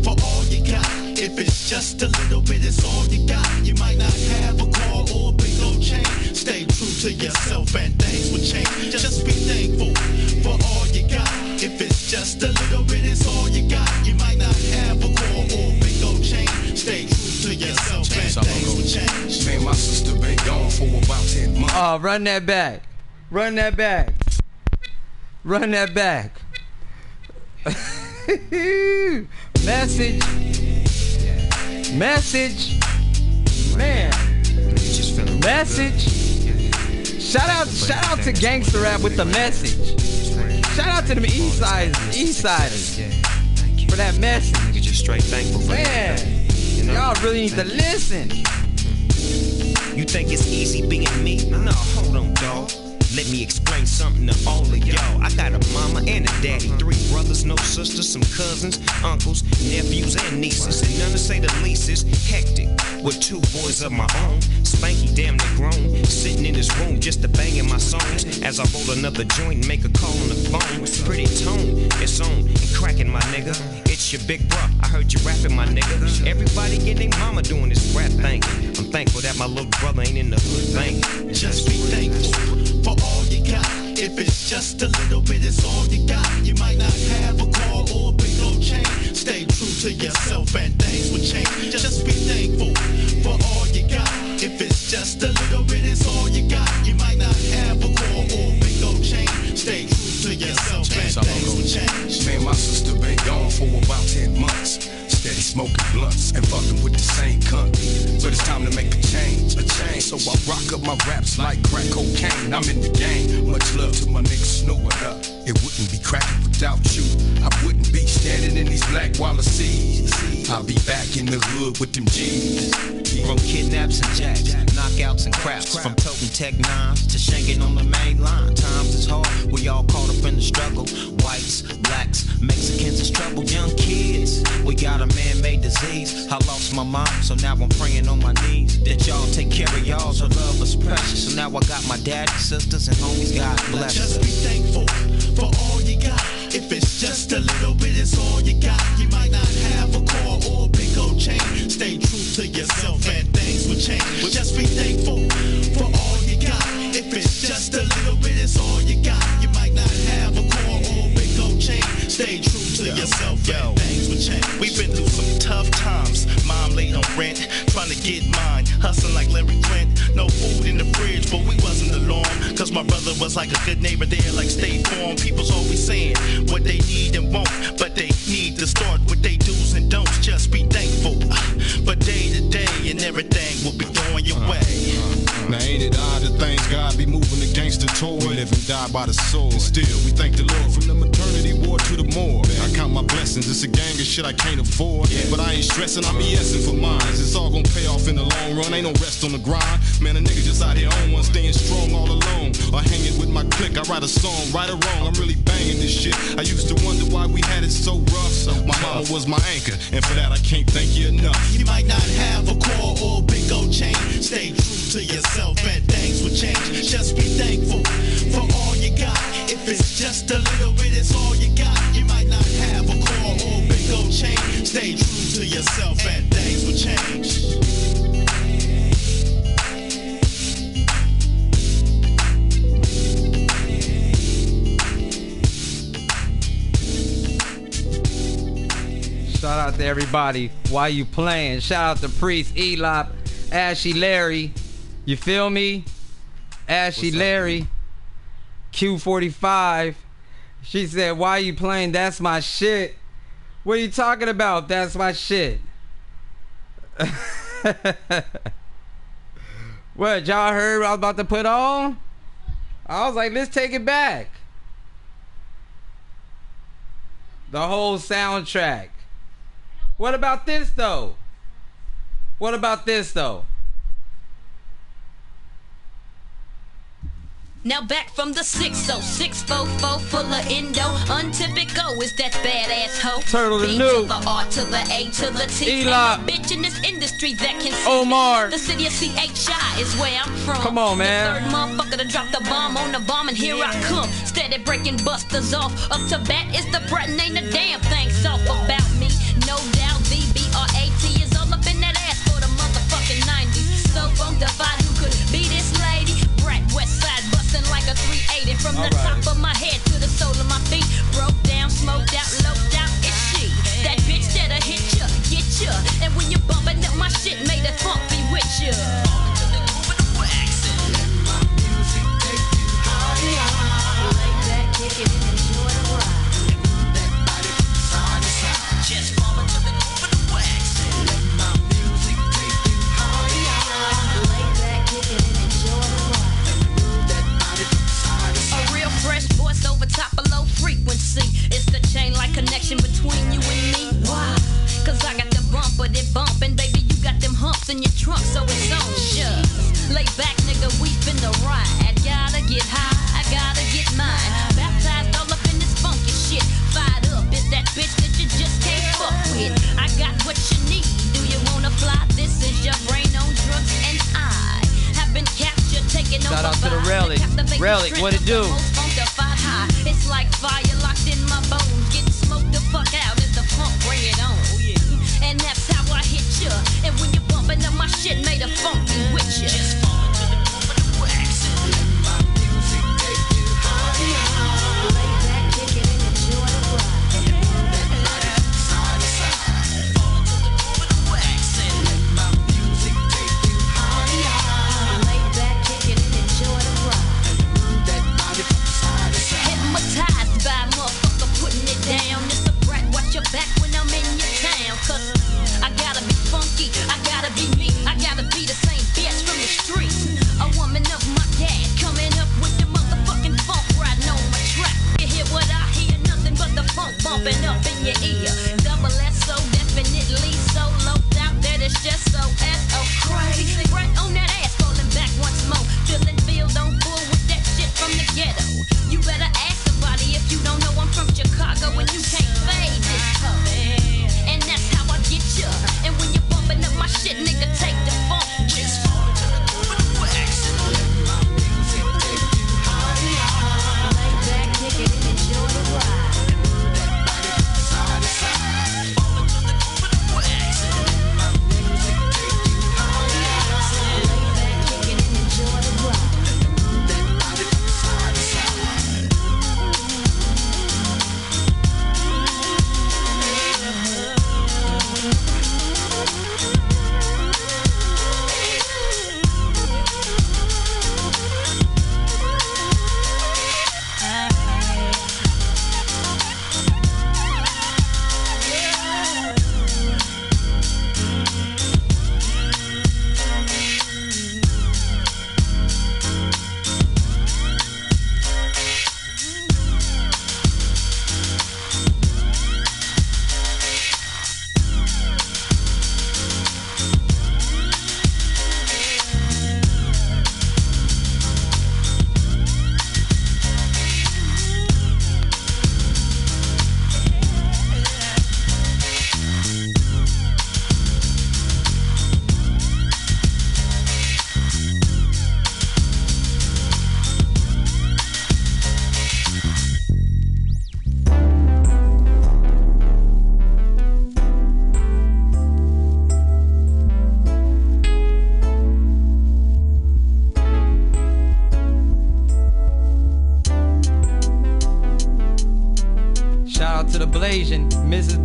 for all you got. If it's just a little bit, it's all you got. You might not have a car or a big old chain. Stay true to yourself and things will change. Just be thankful for all you got. If it's just a little bit, it's all you got. You might not have a car or a big old chain. Stay true to yourself and things will change. Man, my sister been gone for about 10 months. Oh, run that back. Run that back. Run that back. Message. Man. Message. Shout out to Gangsta Rap with the message. Shout out to them Eastsiders for that message. Nigga just straight thankful for Man, you know? y'all really need to listen. You think it's easy being me? No, hold on, dawg. Let me explain something to all of y'all. I got a mama and a daddy, 3 brothers, no sisters, some cousins, uncles, nephews, and nieces. And none to say the least is hectic. With 2 boys of my own, Spanky damn near grown, sitting in this room just to banging my songs. As I roll another joint and make a call on the phone. Pretty tone, it's on and cracking, my nigga. It's your big bro, I heard you rapping, my nigga. Everybody getting their mama doing this rap thing. I'm thankful that my little brother ain't in the hood thing. Just be thankful for all you got. If it's just a little bit, it's all you got. You might not have a car or a big old chain. Stay true to yourself and things will change. Just be thankful for all you got. If it's just a little bit, it's all you got. You might not have a car or a big old chain. Stay true to yourself and things will change. Man, my sister been gone for about 10 months. Steady smoking blunts and fucking with the same cunt. But it's time to make a change. So I rock up my raps like crack cocaine. I'm in the game. Much love to my niggas snowing up. It wouldn't be cracking without you. I wouldn't be standing in these black Wallacees. I'll be back in the hood with them G's. From kidnaps and jacks, knockouts and craps. From toting tech nines to shanking on the main line. Times is hard, we all caught up in the struggle. Whites, blacks, Mexicans is trouble. Young kids, we got a man-made disease. I lost my mom, so now I'm praying on my knees that y'all take care of y'all, so love is precious. So now I got my daddy, sisters, and homies, God bless us. Just be thankful for all you got. If it's just a little bit, it's all you got. You might not have a car or a big old chain. Stay true to yourself and things will change. Just be thankful for all you got. If it's just a little bit, it's all you got. You might not have a car or a big old chain. Stay true to yourself and things will change. We've been through some tough times. Mom laid on rent, trying to get mine. Hustling like Larry Flint. No food in the fridge, but we wasn't alarmed. Cause my brother was like a good neighbor there, like State Farm. People's always saying what they need and won't, but they need to start with they do's and don'ts. Just be thankful for day to day, and everything will be going your way. Now ain't it odd that things God be moving against the toy? We live and die by the sword. And still, we thank the Lord from the maternity ward to the morgue. I count count my blessings. It's a gang of shit I can't afford, but I ain't stressing, I'm ESing for mine. It's all gonna pay off in the long run, ain't no rest on the grind. Man, a nigga just out here on one, staying strong all alone. Or hanging with my clique, I write a song, right or wrong, I'm really banging this shit. I used to wonder why we had it so rough. My mama was my anchor, and for that I can't thank you enough. You might not have a car or a big old chain. Stay true to yourself and things will change. Just be thankful for all you got. If it's just a little bit, it's all you got. You might not have a car or a big old chain. Stay true to yourself and things will change. Shout out to everybody. Why you playing? Shout out to Priest, Elop, Ashy Larry. You feel me? Ashy Larry. Q45. She said, why you playing? That's my shit. What are you talking about? That's my shit. What, y'all heard what I was about to put on? I was like, let's take it back. The whole soundtrack. What about this though? What about this though? Now back from the 60644 full of endo. Untypical is that badass hoe. Turtle the B Noob. to the R to the A to the T. Eli. Ain't no bitch in this industry that can see Omar. me. The city of CHI is where I'm from. Come on, man. The third motherfucker to drop the bomb on the bomb, and here I come. Steady breaking busters off. Up to bat is the brat, and ain't a damn thing soft about me. No doubt, VBRAT is all up in that ass for the motherfucking 90s. So bonafide, who could be this lady? Brat West Side bustin' like a 380 from the top of my head to the sole of my feet. Broke down, smoked out, loped out. It's she, that bitch that'll hit ya, get ya. And when you bumpin' up my shit, made it funk be with ya. Lay back, kick it, and enjoy the ride. Just fall into the groove of the wax. Let my music take you higher. Lay back, kick it, and enjoy the ride. A real fresh voice over top of low frequency. It's the chain like connection between you and me. Why? Cause I got the bumper that bumpin', baby. You got them humps in your trunk, so it's on just. Lay back, nigga, we finna ride. Gotta get high, I gotta get mine. Baptized all up in this funky shit. Fired up, it's that bitch that you just can't fuck with. I got what you need. Do you wanna fly? This is your brain on drugs, and I have been captured, taking over. Shout out to the Relic. Relic, what it do? It's like fire locked in my bones. Getting smoked the fuck out as the funk bring it on. And that's how I hit ya. And when you bumping up my shit, made a funky with ya. Just fall into the groove of the wax. Let my music take you higher. Lay back, kick it, and enjoy the ride. That body side to side. Fall into the groove of the wax. Let my music take you higher. Lay back, kick it, and enjoy the ride. That body side to side. Hypnotized by a motherfucker putting it down. It's a brat, watch your back when I'm in your town. Cause I gotta be funky, I gotta be me, I gotta be the same bitch from the streets. A woman of my dad coming up with the motherfucking funk riding on my track. You hear what I hear? Nothing but the funk bumping up in your ear. Double S so definitely so low out that it's just so S.O. crazy. Right on that ass, falling back once more. Feeling field on full with that shit from the ghetto. You better ask somebody if you don't know I'm from Chicago and you can't fade this hoe. And that's how I get ya. And when you're bumping up my shit, nigga, take the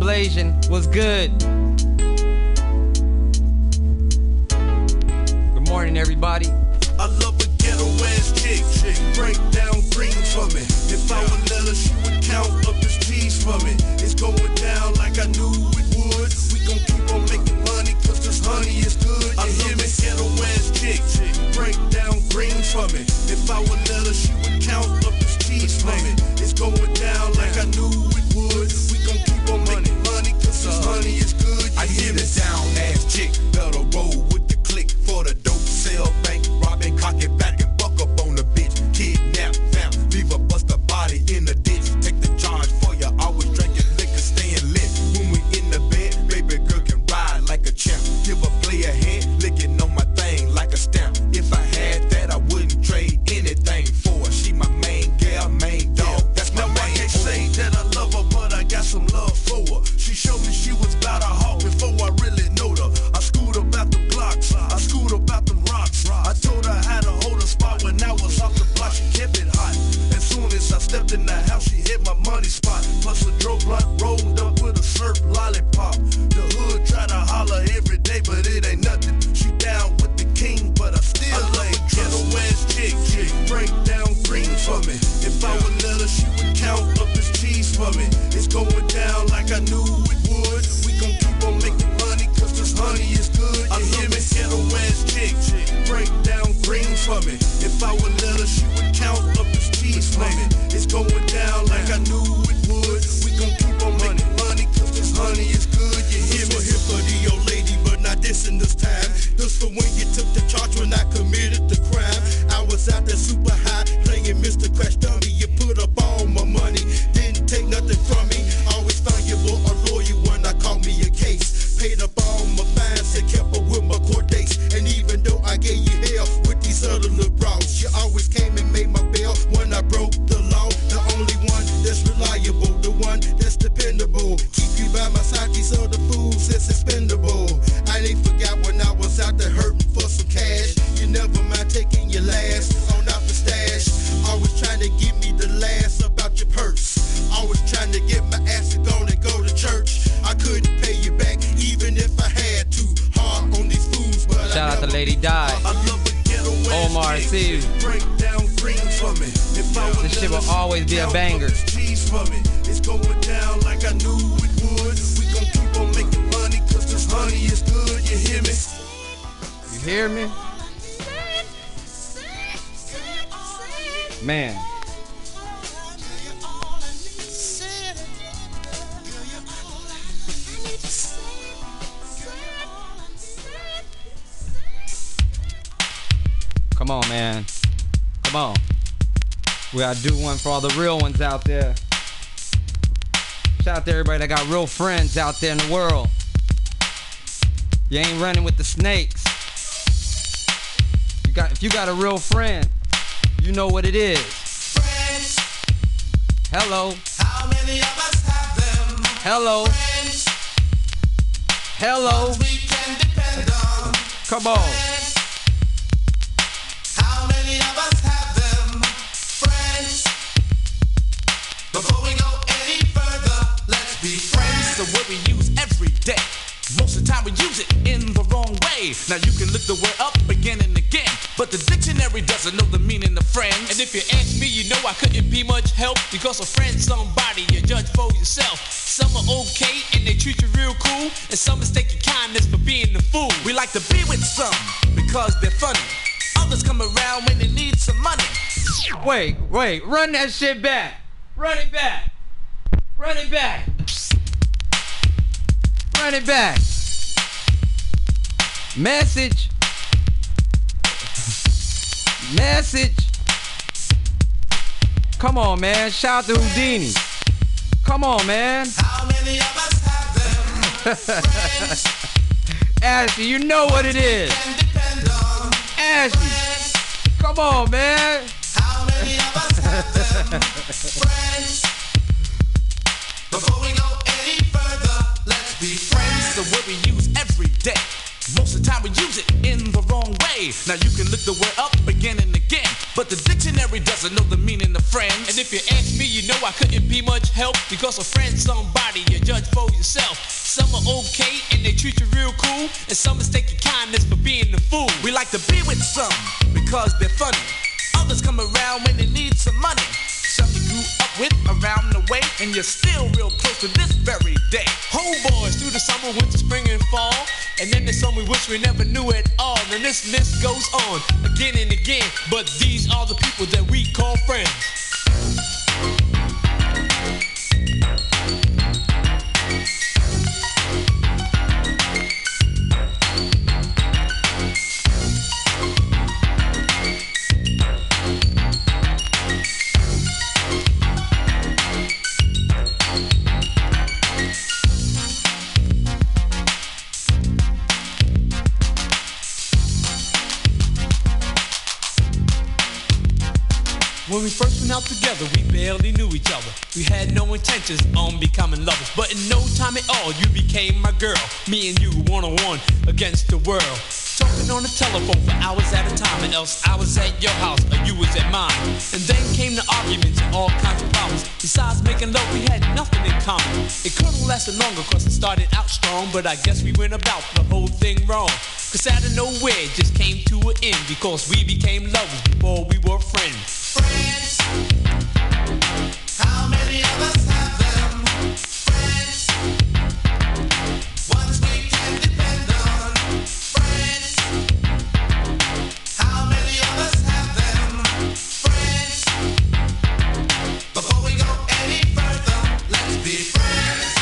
Ablation. What's good? Good morning, everybody. I love a ghetto ass chick. Break down green for me. If I would let her, she would count up this cheese for me. It's going down like I knew it would. We gon' keep on making money, cause this honey is good. I hear me, ghetto ass chick. Break down green for me. If I would let her, she would count up this cheese for me. It's going down like I knew it would. We gon' keep on making money, cause this honey is good. I hear the down ass chick, better roll with the click for the dope sell bank. Robbing, cock it back and buck up on the bitch. Kidnap, fam, leave her bust a body in the ditch. Take the charge for ya, always drinking liquor, staying lit. When we in the bed, baby girl can ride like a champ. Give a player head, licking on my thing like a stamp. If I had that, I wouldn't trade anything for her. She my main gal, main dog. That's my now main. I can't say that I love her, but I got some love for her. She showed me she was about a hawk before I really knowed her. I schooled about them blocks, I schooled about them rocks. I told her how to hold a spot when I was off the block. She kept it hot. As soon as I stepped in the house, she hit my money spot. Plus a dope blunt rolled up with a slurp lollipop. The hood try to holler every day, but it ain't nothing. She down with the king, but I still ain't ghetto ass chick. Break down green for me. If I would let her, she would count up this cheese for me. It's going down like I knew it would. We gon' keep on making money, cause this honey is good. You hear me? Ghetto ass chick. Break down green for me. If I would let her, she would count up this cheese for me. It's going down like I knew it would. We gon' keep on making money, cause this honey is good. You hear me? Here for the old lady, but not this in this time. This for when you took the charge when I committed the crime. I was out there super high, playing Mr. Crash Dummy. You put up all my money, didn't take nothing from me. Always found you were a lawyer when I called me a case. Paid up all my fines and kept up with my court dates. And even though I gave you hell with these other little bros, you always came and made my bail when I broke the law. The only one that's reliable, the one that's dependable. Keep you by my side, these other fools that's expendable. I ain't forgot when I was out there hurting for some cash. You never mind taking your last on out the stash. Always trying to give me the last about your purse. Always trying to get my ass to go and go to church. I couldn't pay you back even if I had to. Hard on these fools, but Shout out to Lady Di. Omar, I see you. Break down green for me. If I would This shit will always be a banger. cheese for me. It's going down like I knew it would. We gon' keep on making money, cause this honey is good. You hear me? You hear me? Man. Come on, man. Come on. We gotta do one for all the real ones out there. Shout out to everybody that got real friends out there in the world. You ain't running with the snakes. If you got a real friend, you know what it is. Friends. Hello. How many of us have them? Hello. Friends. Hello. Ones we can depend on. Come on. Friends. How many of us have them? Friends. Before we go any further, let's be friends. The word we use every day. Most of the time we use it in the wrong way. Now you can look the word up again and again, but the dictionary doesn't know the meaning of friends. And if you ask me, you know I couldn't be much help, because a friend's somebody you judge for yourself. Some are okay and they treat you real cool, and some mistake your kindness for being the fool. We like to be with some because they're funny. Others come around when they need some money. Wait, run that shit back. Run it back. Run it back. Run it back. Message. Come on, man. Shout out to Houdini. Come on, man. How many of us have them? Friends. Ashley, you know what it is. Ashley. Come on, man. How many of us have them? Friends. Before we go any further, let's be friends. The word we use every day. Most of the time we use it in the wrong way. Now you can look the word up again and again, but the dictionary doesn't know the meaning of friends. friends. And if you ask me, you know I couldn't be much help, because a friend's somebody you judge for yourself. Some are okay and they treat you real cool, and some mistake your kindness for being a fool. We like to be with some because they're funny. Others come around when they need some money. Some you grew up with around the way, and you're still real close to this very day. Homeboys through the summer, winter, spring, and fall. And then there's some we wish we never knew at all. And this list goes on again and again. But these are the people that we call friends. When we first went out together, we barely knew each other. We had no intentions on becoming lovers, but in no time at all, you became my girl. Me and you one-on-one against the world. Talking on the telephone for hours at a time, or else I was at your house or you was at mine. And then came the arguments and all kinds of problems. Besides making love, we had nothing in common. It couldn't last longer cause it started out strong, but I guess we went about the whole thing wrong. Cause out of nowhere it just came to an end, because we became lovers before we were friends. Friends, how many of us have them? Friends, ones we can depend on. Friends, how many of us have them? Friends, before we go any further, let's be friends.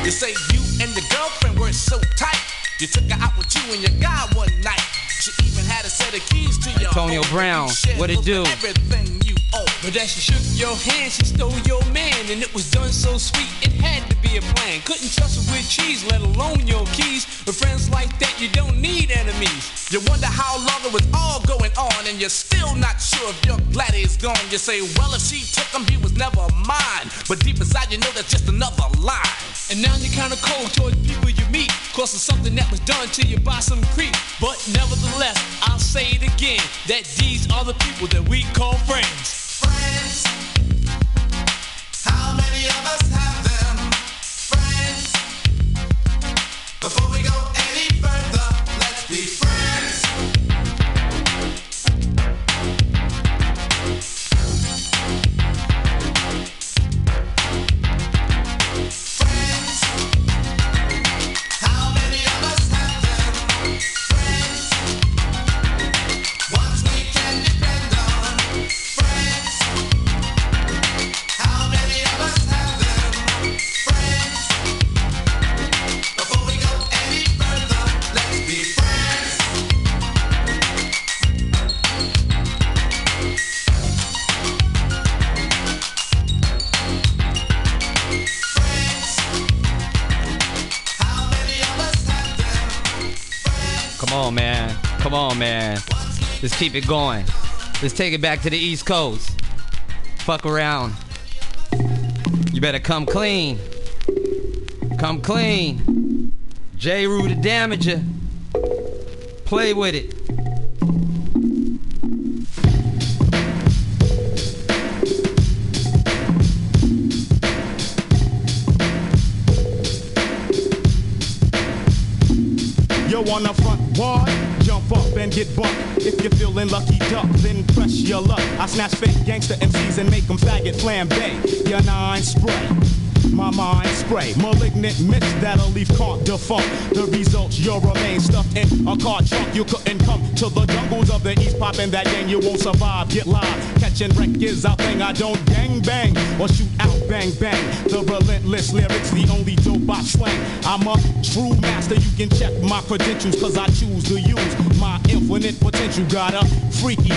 You say you and the girlfriend were so tight, you took her out with you and your guy one night. She even had a set of keys to your Antonio home. Brown, You what it shared do? everything you own. But as she shook your hand, she stole your man, and it was done so sweet, it had to be a plan. Couldn't trust her with cheese, let alone your keys. With friends like that, you don't need enemies. You wonder how long it was all going on, and you're still not sure if your Gladys is gone. You say, well, if she took him, he was never mine. But deep inside, you know that's just another lie. And now you're kinda cold towards people you meet, cause of something that was done to you by some creep. But nevertheless, I'll say it again, that these are the people that we call friends. Friends, how many of us have them? Friends, before we go any further, let's be friends. Friends, how many of us have them? Friends, ones we can depend on. Friends, how many of us have them? Friends, before we go any further, let's be friends. Come on, man. Come on, man. Let's keep it going. Let's take it back to the East Coast. Fuck around. You better come clean. Come clean. J. Rue the Damager. Play with it. Yo, on the front wall, jump up and get bumped. If you're feeling lucky duck, then press your luck. I snatch fake gangster MCs and make them faggot flambe. Your nine spray. My mind spray, malignant mix that'll leave can't defunct. The results, you'll remain stuffed in a car trunk. You couldn't come to the jungles of the East, poppin' that gang, you won't survive. Get live, catching wreck is our thing. I don't gang bang or shoot out bang bang. The relentless lyrics, the only dope I slang. I'm a true master, you can check my credentials, cause I choose to use my infinite potential. Got a freaky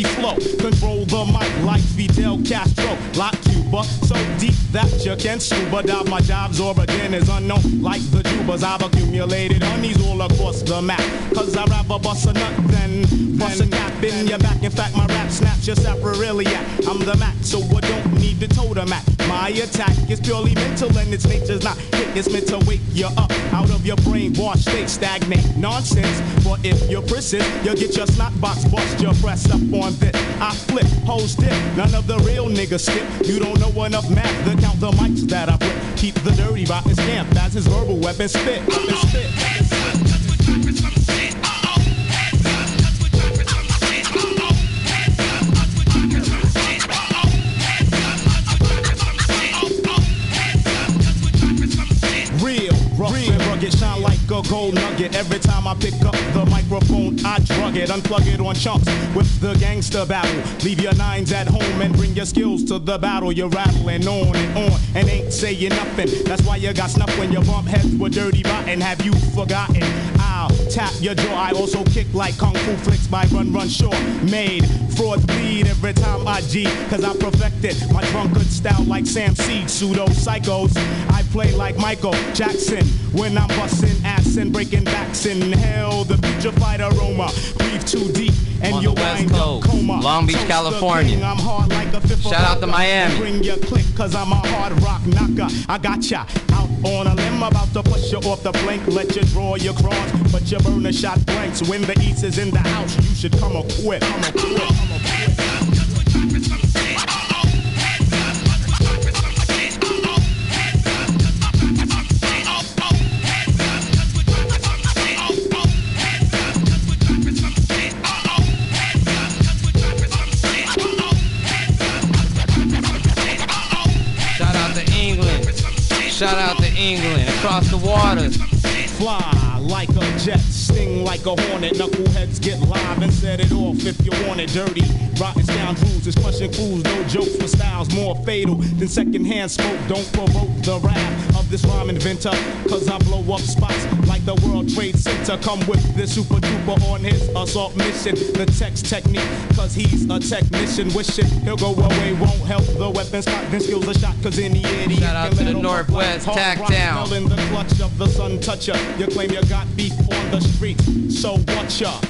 flow. Control the mic like Fidel Castro. Like Cuba, so deep that you can scuba dive. My job's origin is unknown like the tubers. I've accumulated honeys all across the map. Cause I'd rather bust a nut than bust a cap in your back. In fact, my rap snaps your sapriliac. I'm the Mac, so I don't need the totem act. My attack is purely mental and its nature's not hit. It's meant to wake you up out of your brainwashed state. Stagnate nonsense, but if you're persist, you'll get your snot box bust. Your press up on this. I flip, hoes dip, none of the real niggas skip. You don't know enough math to count the mics that I flip. Keep the dirty rotten scamp as his verbal weapon spit. Rugged, shine like a gold nugget. Every time I pick up the microphone, I drug it, unplug it on chunks with the gangster battle. Leave your nines at home and bring your skills to the battle. You're rattling on and ain't saying nothing. That's why you got snuff when you bump heads with dirty rotten. Have you forgotten? I'll tap your jaw. I also kick like kung fu flicks by Run Shaw. Made frauds bleed every time I G, cause I perfected my drunkard style like Sam Seed. Pseudo psychos, I play like Michael Jackson when I'm busting ass and breaking backs. Inhale the putrefied aroma, breathe too deep and on you'll the West wind Coast, up coma. Long Beach, California. I'm hard like a fifth. Shout out to Miami. Bring your click, cause I'm a hard rock knocker. I got ya out on a limb, about to push you off the plank. Let you draw your cross, but you burn a shot blanks. When the East is in the house, you should come equipped. Shout out to England, across the waters. Fly like a jet, sting like a hornet. Knuckleheads get live and set it off if you want it dirty. Rotten scoundrels is crushing fools, no jokes with styles more fatal than secondhand smoke. Don't provoke the wrath of this rhyme inventor, cause I blow up spots like the World Trade Center. Come with this super duper on his assault mission. The text technique, cause he's a technician. Wishing he'll go away, won't help the weapons spot. Then skills a shot, cause any idiot shout out to the Northwest, tack down. In the clutch of the sun toucher, you claim you got beef on the street. So what ya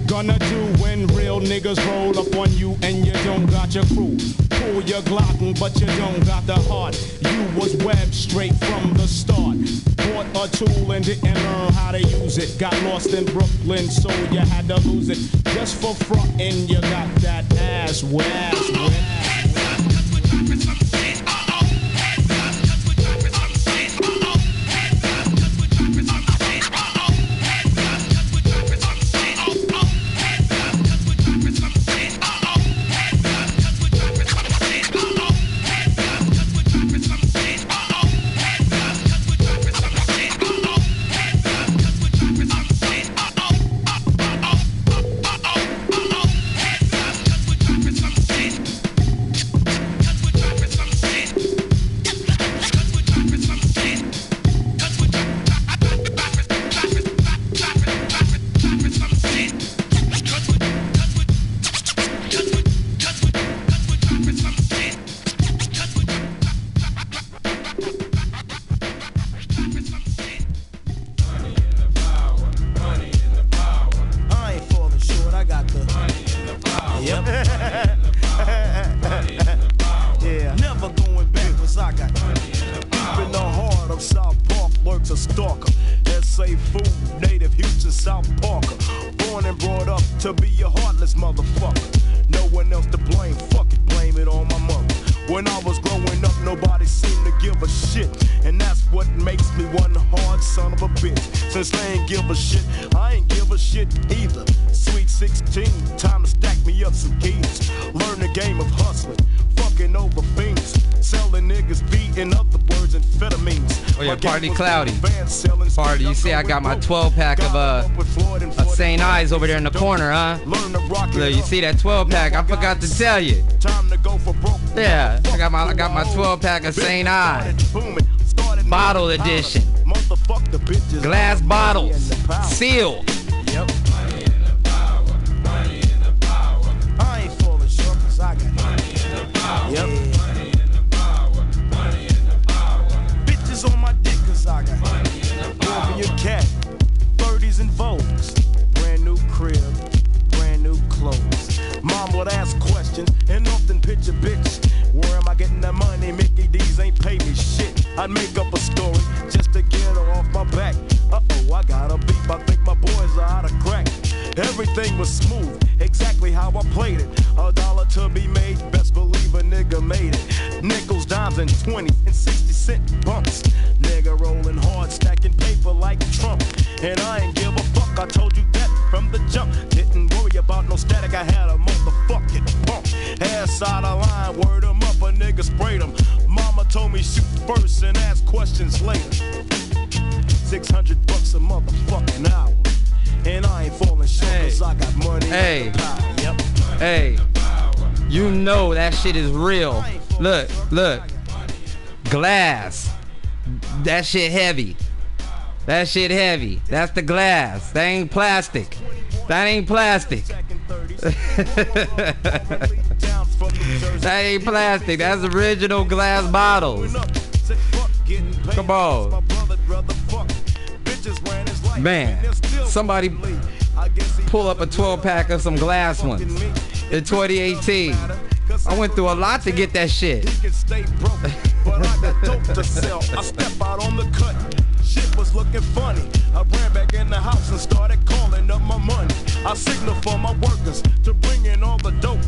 gonna do when real niggas roll up on you and you don't got your crew? Pull your Glock, but you don't got the heart. You was webbed straight from the start. Bought a tool and didn't learn how to use it. Got lost in Brooklyn, so you had to lose it. Just for frontin', you got that ass wet. Party cloudy. Party, you see I got my 12 pack of St. I's over there in the corner, huh? Look, you see that 12 pack? I forgot to tell you. Yeah, I got my 12 pack of St. I's. Bottle edition. Glass bottles. Sealed. ask questions and often picture bitches. Where am I getting the money? Mickey D's ain't pay me shit. I'd make up a story just to get her off my back. Uh-oh, I got a beef. I think my boys are out of crack. Everything was smooth, exactly how I played it. $1 to be made, best believe a nigga made it. Nickels, dimes, and 20 and 60-cent bumps. Nigga rolling hard, stacking paper like Trump. And I ain't give a fuck, I told you that from the jump. Didn't worry about no static, I had a motherfucking pump. Ass out of line, word him up, a nigga sprayed him. Mama told me shoot first and ask questions later. $600 a motherfucking hour. And I ain't falling short cause I got money. Hey, yep. Hey, you know that shit is real. Look, glass. That shit heavy. That shit heavy. That's the glass. That ain't plastic. That ain't plastic. That ain't plastic. That's original glass bottles. Come on. Man, somebody pull up a 12-pack of some glass ones in 2018. I went through a lot to get that shit. I step out on the cut. Shit was looking funny. I ran back in the house and started calling up my money. I signal for my workers to bring in all the dope.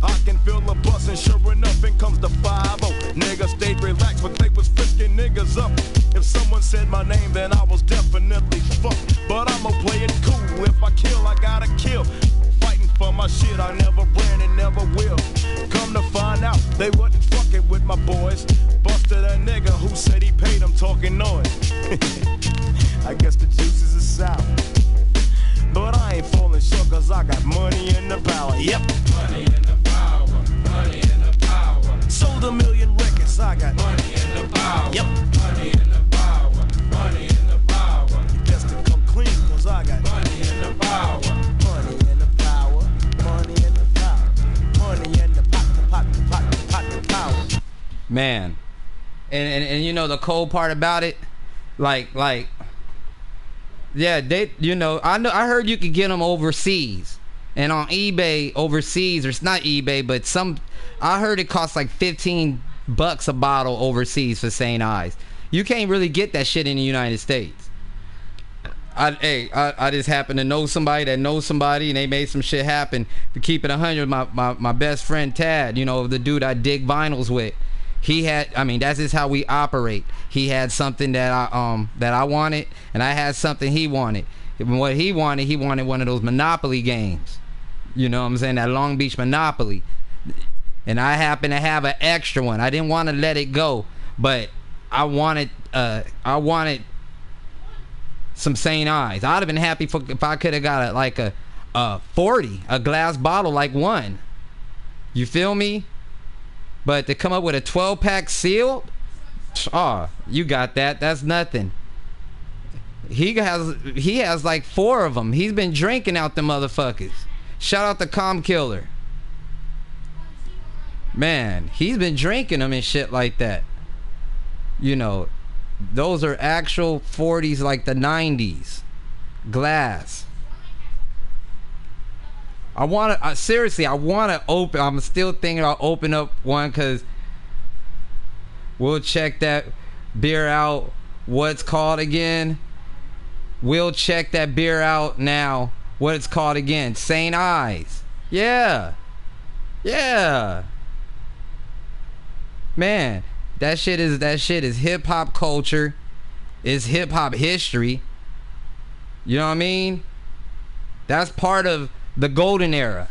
I can feel the bus and sure enough in comes the 5-0. Niggas stayed relaxed but they was frisking niggas up. If someone said my name then I was definitely fucked. But I'ma play it cool. If I kill I gotta kill. Fighting for my shit I never ran and never will. Come to find out they wasn't fucking with my boys. Busted a nigga who said he paid him talking noise. I guess the juices is sour. But I ain't falling short cause I got money in the power. Yep. Money in the power. Money in the power. Sold 1 million records. I got money in the power. Yep. Money in the power. Money in the power. You best to come clean cause I got money in the power. Money in the power. Money in the power. Money in the pot, power. Man. And you know the cold part about it? Like yeah, they, you know, I heard you could get them overseas, and on eBay overseas, or it's not eBay, but I heard it costs like $15 a bottle overseas for St. Ives. You can't really get that shit in the United States. I just happen to know somebody that knows somebody, and they made some shit happen. To keep it 100, my best friend Tad, you know, the dude I dig vinyls with. He had, I mean, that's just how we operate. He had something that I wanted, and I had something he wanted. And what he wanted one of those Monopoly games. You know what I'm saying? That Long Beach Monopoly. And I happen to have an extra one. I didn't want to let it go, but I wanted some St. Ives. I'd have been happy if I could have got a 40, a glass bottle like one. You feel me? But to come up with a 12-pack sealed, oh, you got that. That's nothing. He has like 4 of them. He's been drinking out the motherfuckers. Shout out to Calm Killer. Man, he's been drinking them and shit like that. You know, those are actual 40s like the 90s. Glass. Seriously, I want to open. I'm still thinking I'll open up one because we'll check that beer out. What's called again? We'll check that beer out now. What it's called again? St. Ives. Yeah. Man, that shit is hip hop culture. It's hip hop history. You know what I mean? That's part of the golden era.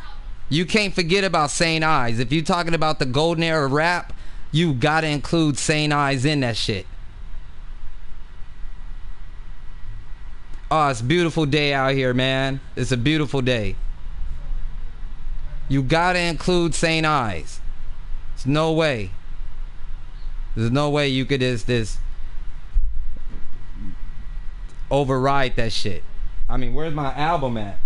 You can't forget about St. Ives. If you're talking about the golden era rap, you gotta include St. Ives in that shit. Oh, it's a beautiful day out here, man. It's a beautiful day. You gotta include St. Ives. There's no way. There's no way you could just override that shit. I mean, where's my album at?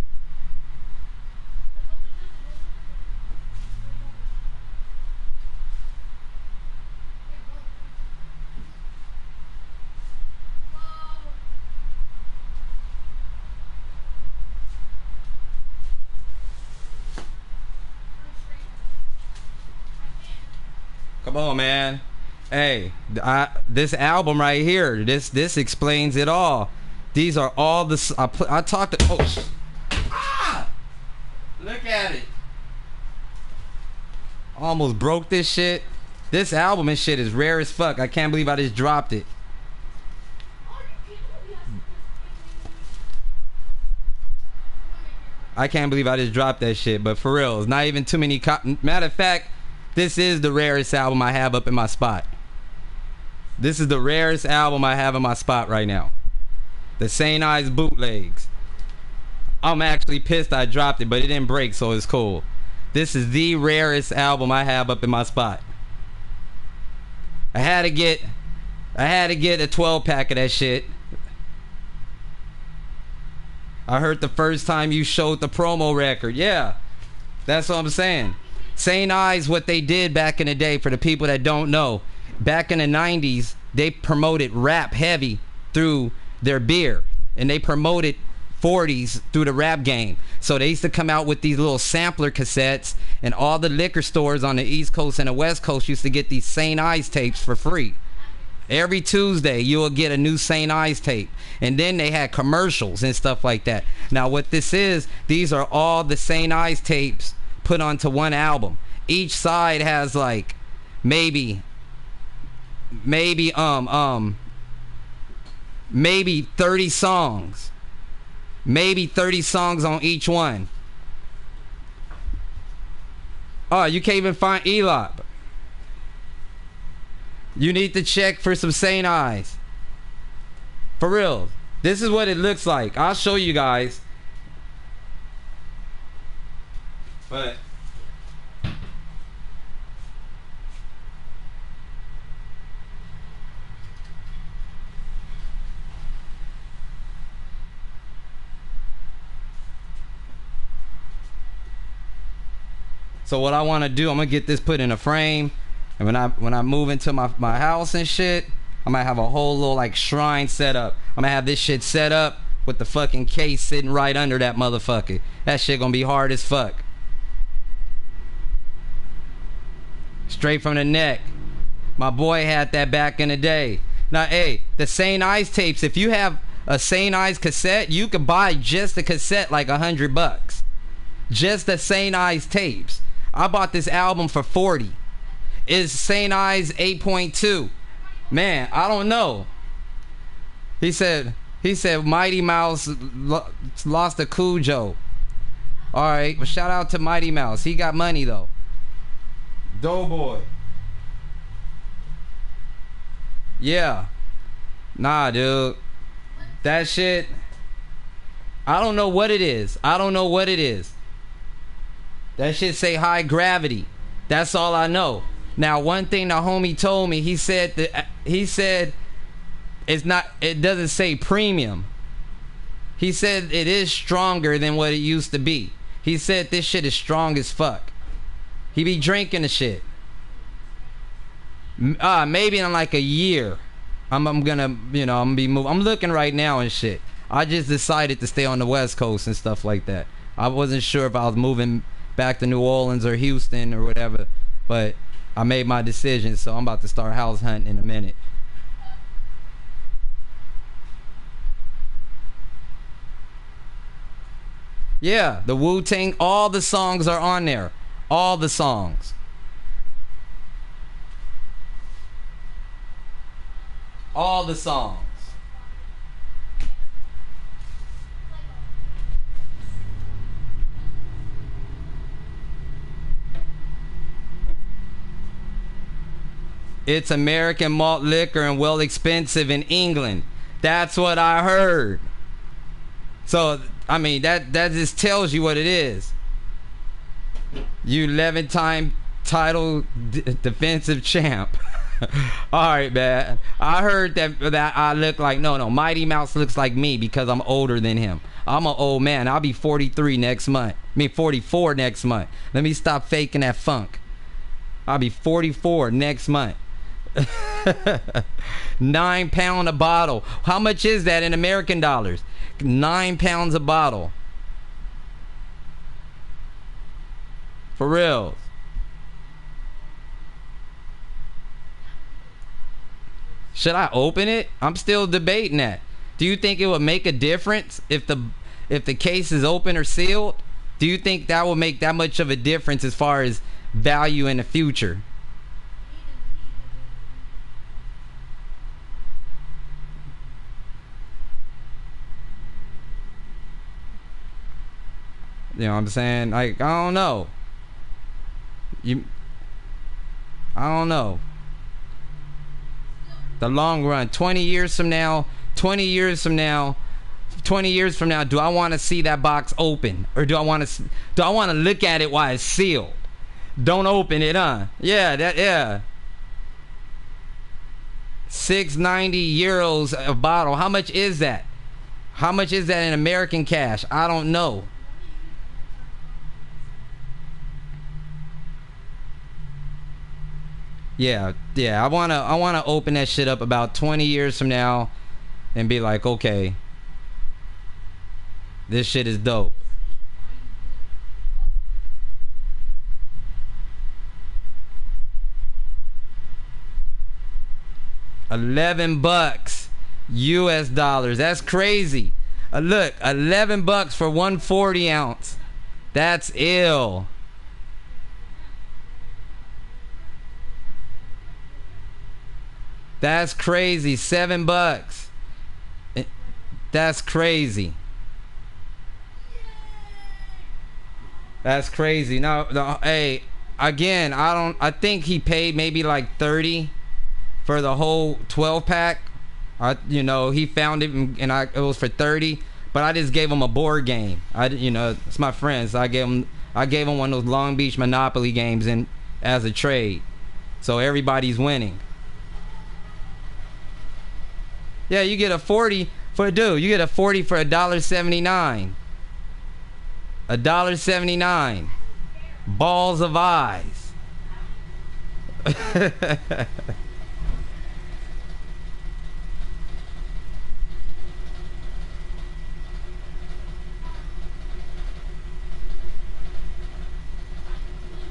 Come on, man. Hey, this album right here, this explains it all. These are all the I talked to. Look at it. Almost broke this shit. This album and shit is rare as fuck. I can't believe I just dropped it. I can't believe I just dropped that shit. But for real, it's not even too many. Matter of fact, this is the rarest album I have up in my spot. This is the rarest album I have in my spot right now. The St. Ives bootlegs. I'm actually pissed I dropped it, but it didn't break, so it's cool. This is the rarest album I have up in my spot. I had to get a 12 pack of that shit. I heard the first time you showed the promo record. Yeah, that's what I'm saying. St. Ives, what they did back in the day, for the people that don't know, back in the 90s, they promoted rap heavy through their beer, and they promoted 40s through the rap game. So they used to come out with these little sampler cassettes, and all the liquor stores on the East Coast and the West Coast used to get these St. Ives tapes for free. Every Tuesday you will get a new St. Ives tape, and then they had commercials and stuff like that. Now what this is, these are all the St. Ives tapes put onto one album. Each side has like maybe 30 songs. Maybe 30 songs on each one. Oh, you can't even find Elop. You need to check for some St. Ives. For real. This is what it looks like. I'll show you guys. But so what I want to do, I'm gonna get this put in a frame, and when I move into my house and shit, I'm gonna have a whole little like shrine set up. I'm gonna have this shit set up with the fucking case sitting right under that motherfucker. That shit gonna be hard as fuck. Straight from the neck. My boy had that back in the day. Now, hey, the St. Ives tapes, if you have a St. Ives cassette, you could buy just the cassette like $100. Just the St. Ives tapes. I bought this album for $40. Is St. Ives 8.2? Man, I don't know. He said Mighty Mouse lost to Cujo. Alright, but shout out to Mighty Mouse. He got money though. Doughboy. Yeah. Nah, dude. That shit, I don't know what it is. That shit say high gravity. That's all I know. Now, one thing the homie told me, he said it doesn't say premium. He said it is stronger than what it used to be. He said this shit is strong as fuck. He be drinking the shit. Maybe in like a year, I'm gonna be moving. I'm looking right now and shit. I just decided to stay on the West Coast and stuff like that. I wasn't sure if I was moving back to New Orleans or Houston or whatever, but I made my decision, so I'm about to start house hunting in a minute. Yeah, the Wu-Tang, all the songs are on there. All the songs. All the songs. It's American malt liquor and well expensive in England. That's what I heard. So, I mean, that just tells you what it is. You 11-time title defensive champ. Alright, man. I heard that I look like, no, Mighty Mouse looks like me because I'm older than him. I'm an old man. I'll be 43 next month. 44 next month. Let me stop faking that funk. I'll be 44 next month. £9 a bottle. How much is that in American dollars? £9 a bottle. For real. Should I open it? I'm still debating that. Do you think it would make a difference if the case is open or sealed? Do you think that will make that much of a difference as far as value in the future? You know what I'm saying? Like, I don't know. I don't know. The long run, 20 years from now, do I want to see that box open, or do I want to look at it while it's sealed? Don't open it, huh? Yeah. 690 euros a bottle. How much is that? How much is that in American cash? I don't know. Yeah. I wanna open that shit up about 20 years from now and be like, okay, this shit is dope. $11 US dollars. That's crazy. Look, $11 for 140 ounce. That's ill. That's crazy. $7. That's crazy. That's crazy. No, hey, again, I think he paid maybe like 30 for the whole 12 pack. He found it and it was for 30, but I just gave him a board game. It's my friends. So I gave him one of those Long Beach Monopoly games as a trade. So everybody's winning. Yeah, you get a 40 for you get a 40 for $1.79. $1.79. Balls of eyes.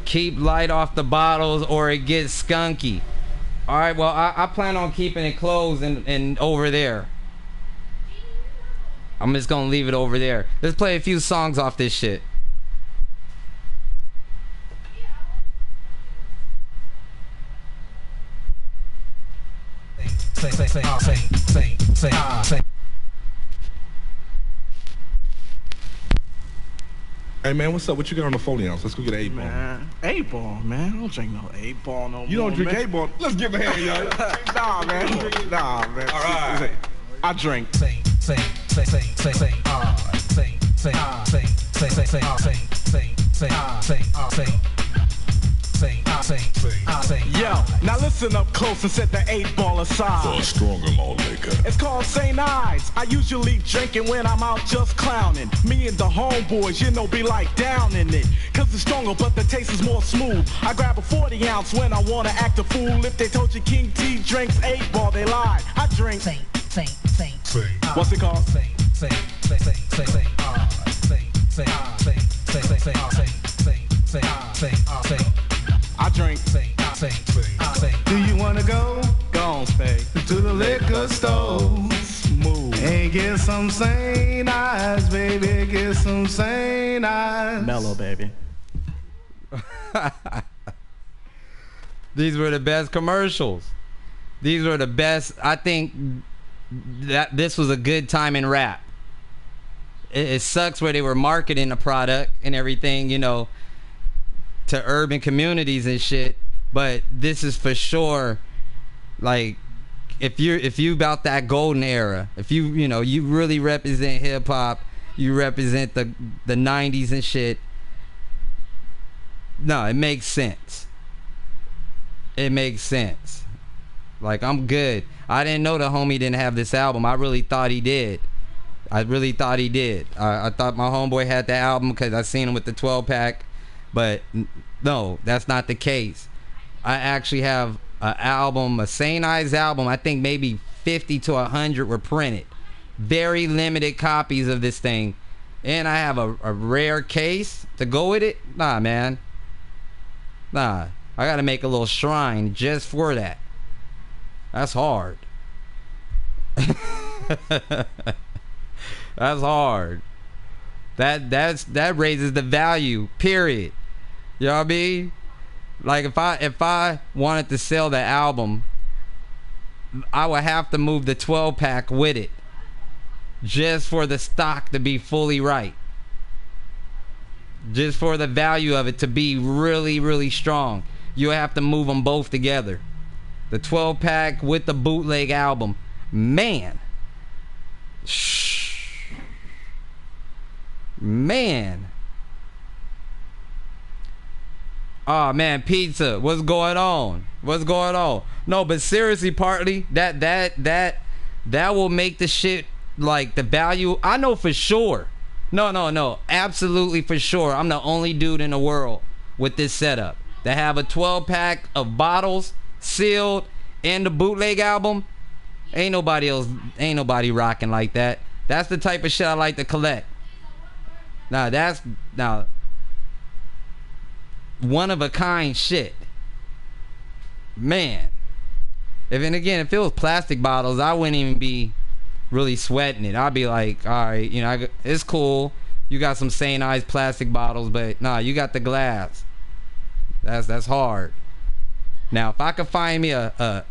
Keep light off the bottles or it gets skunky. All right, well, I plan on keeping it closed and over there. I'm just gonna leave it over there. Let's play a few songs off this shit. Hey man, what's up? What you got on the 40 ounce? Let's go get an 8 ball. Man, 8 ball, man. I don't drink no 8 ball no more. You don't drink man. 8 ball? Let's give a hand, y'all. Nah, man. All right. I drink. Yo, now listen up close and set the 8 ball aside. For a stronger malt liquor. It's called St. Ides. I usually drink it when I'm out just clowning. Me and the homeboys, be like down in it. Cause it's stronger, but the taste is more smooth. I grab a 40 ounce when I wanna act a fool. If they told you King T drinks 8 ball, they lied. I drink. What's it called? I drink. Do you wanna go? Go on, Spade. To the liquor store. Move. And get some St. Ides, baby. Get some St. Ides. Mellow, baby. These were the best commercials. These were the best. I think that this was a good time in rap. It sucks where they were marketing the product and everything, to urban communities and shit. But this is for sure, like, if you about that golden era, if you really represent hip hop, you represent the 90s and shit. No, it makes sense. It makes sense. Like, I'm good. I didn't know the homie didn't have this album. I really thought he did. I thought my homeboy had the album because I seen him with the 12 pack. But no, that's not the case. I actually have an album, a St. Ides album. I think maybe 50 to 100 were printed. Very limited copies of this thing. And I have a rare case to go with it. Nah, man. Nah. I gotta make a little shrine just for that. That's hard. That's hard. That raises the value, period. You know what I mean? Like if I wanted to sell the album, I would have to move the 12 pack with it just for the stock to be fully right. Just for the value of it to be really, really strong. You have to move them both together. The 12 pack with the bootleg album. Man. Man. Oh man, pizza. What's going on? What's going on? No, but seriously, partly that will make the shit like the value. I know for sure. No. Absolutely for sure. I'm the only dude in the world with this setup that have a 12 pack of bottles sealed and the bootleg album. Ain't nobody rocking like that. That's the type of shit I like to collect. Now one of a kind shit. Man. If it was plastic bottles, I wouldn't even be really sweating it. I'd be like, all right, it's cool. You got some St. Ives plastic bottles, but nah, you got the glass. That's hard. Now, if I could find me a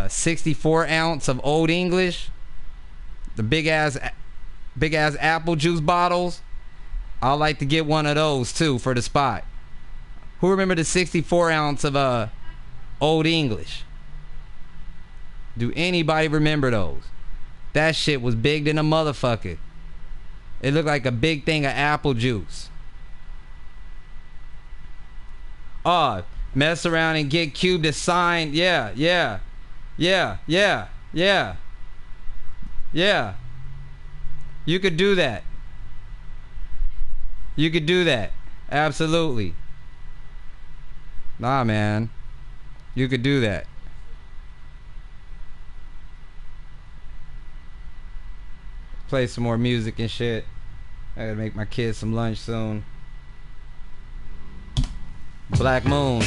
64 ounce of Old English, the big ass apple juice bottles, I'd like to get one of those too for the spot. Who remember the 64 ounce of Old English? Do anybody remember those? That shit was big than a motherfucker. It looked like a big thing of apple juice. Oh, mess around and get Cube to sign. Yeah. You could do that. Absolutely. Nah, man. You could do that. Play some more music and shit. I gotta make my kids some lunch soon. Black Moon.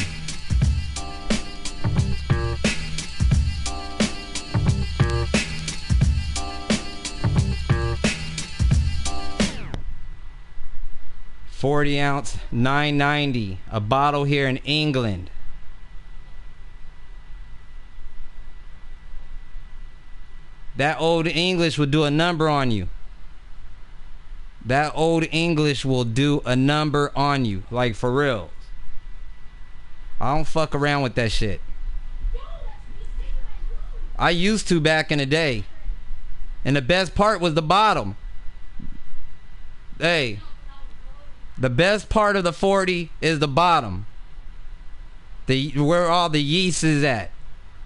$40 ounce, $9.90. A bottle here in England. That Old English will do a number on you. That Old English will do a number on you. Like, for real. I don't fuck around with that shit. I used to back in the day. And the best part was the bottom. Hey. The best part of the 40 is the bottom. Where all the yeast is at.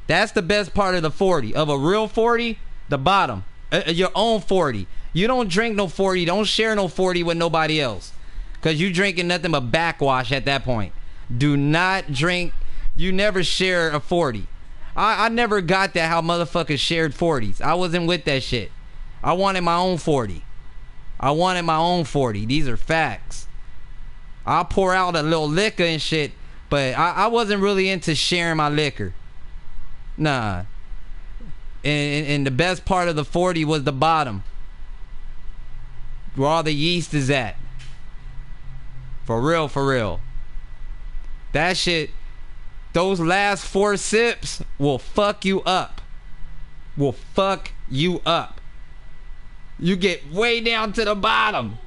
That's the best part of the 40. Of a real 40, the bottom. Your own 40. You don't drink no 40. Don't share no 40 with nobody else. Because you drinking nothing but backwash at that point. Do not drink. You never share a 40. I never got that how motherfuckers shared 40s. I wasn't with that shit. I wanted my own 40. These are facts. I'll pour out a little liquor and shit, but I wasn't really into sharing my liquor. Nah. And the best part of the 40 was the bottom. Where all the yeast is at. For real. That shit, those last 4 sips will fuck you up. You get way down to the bottom.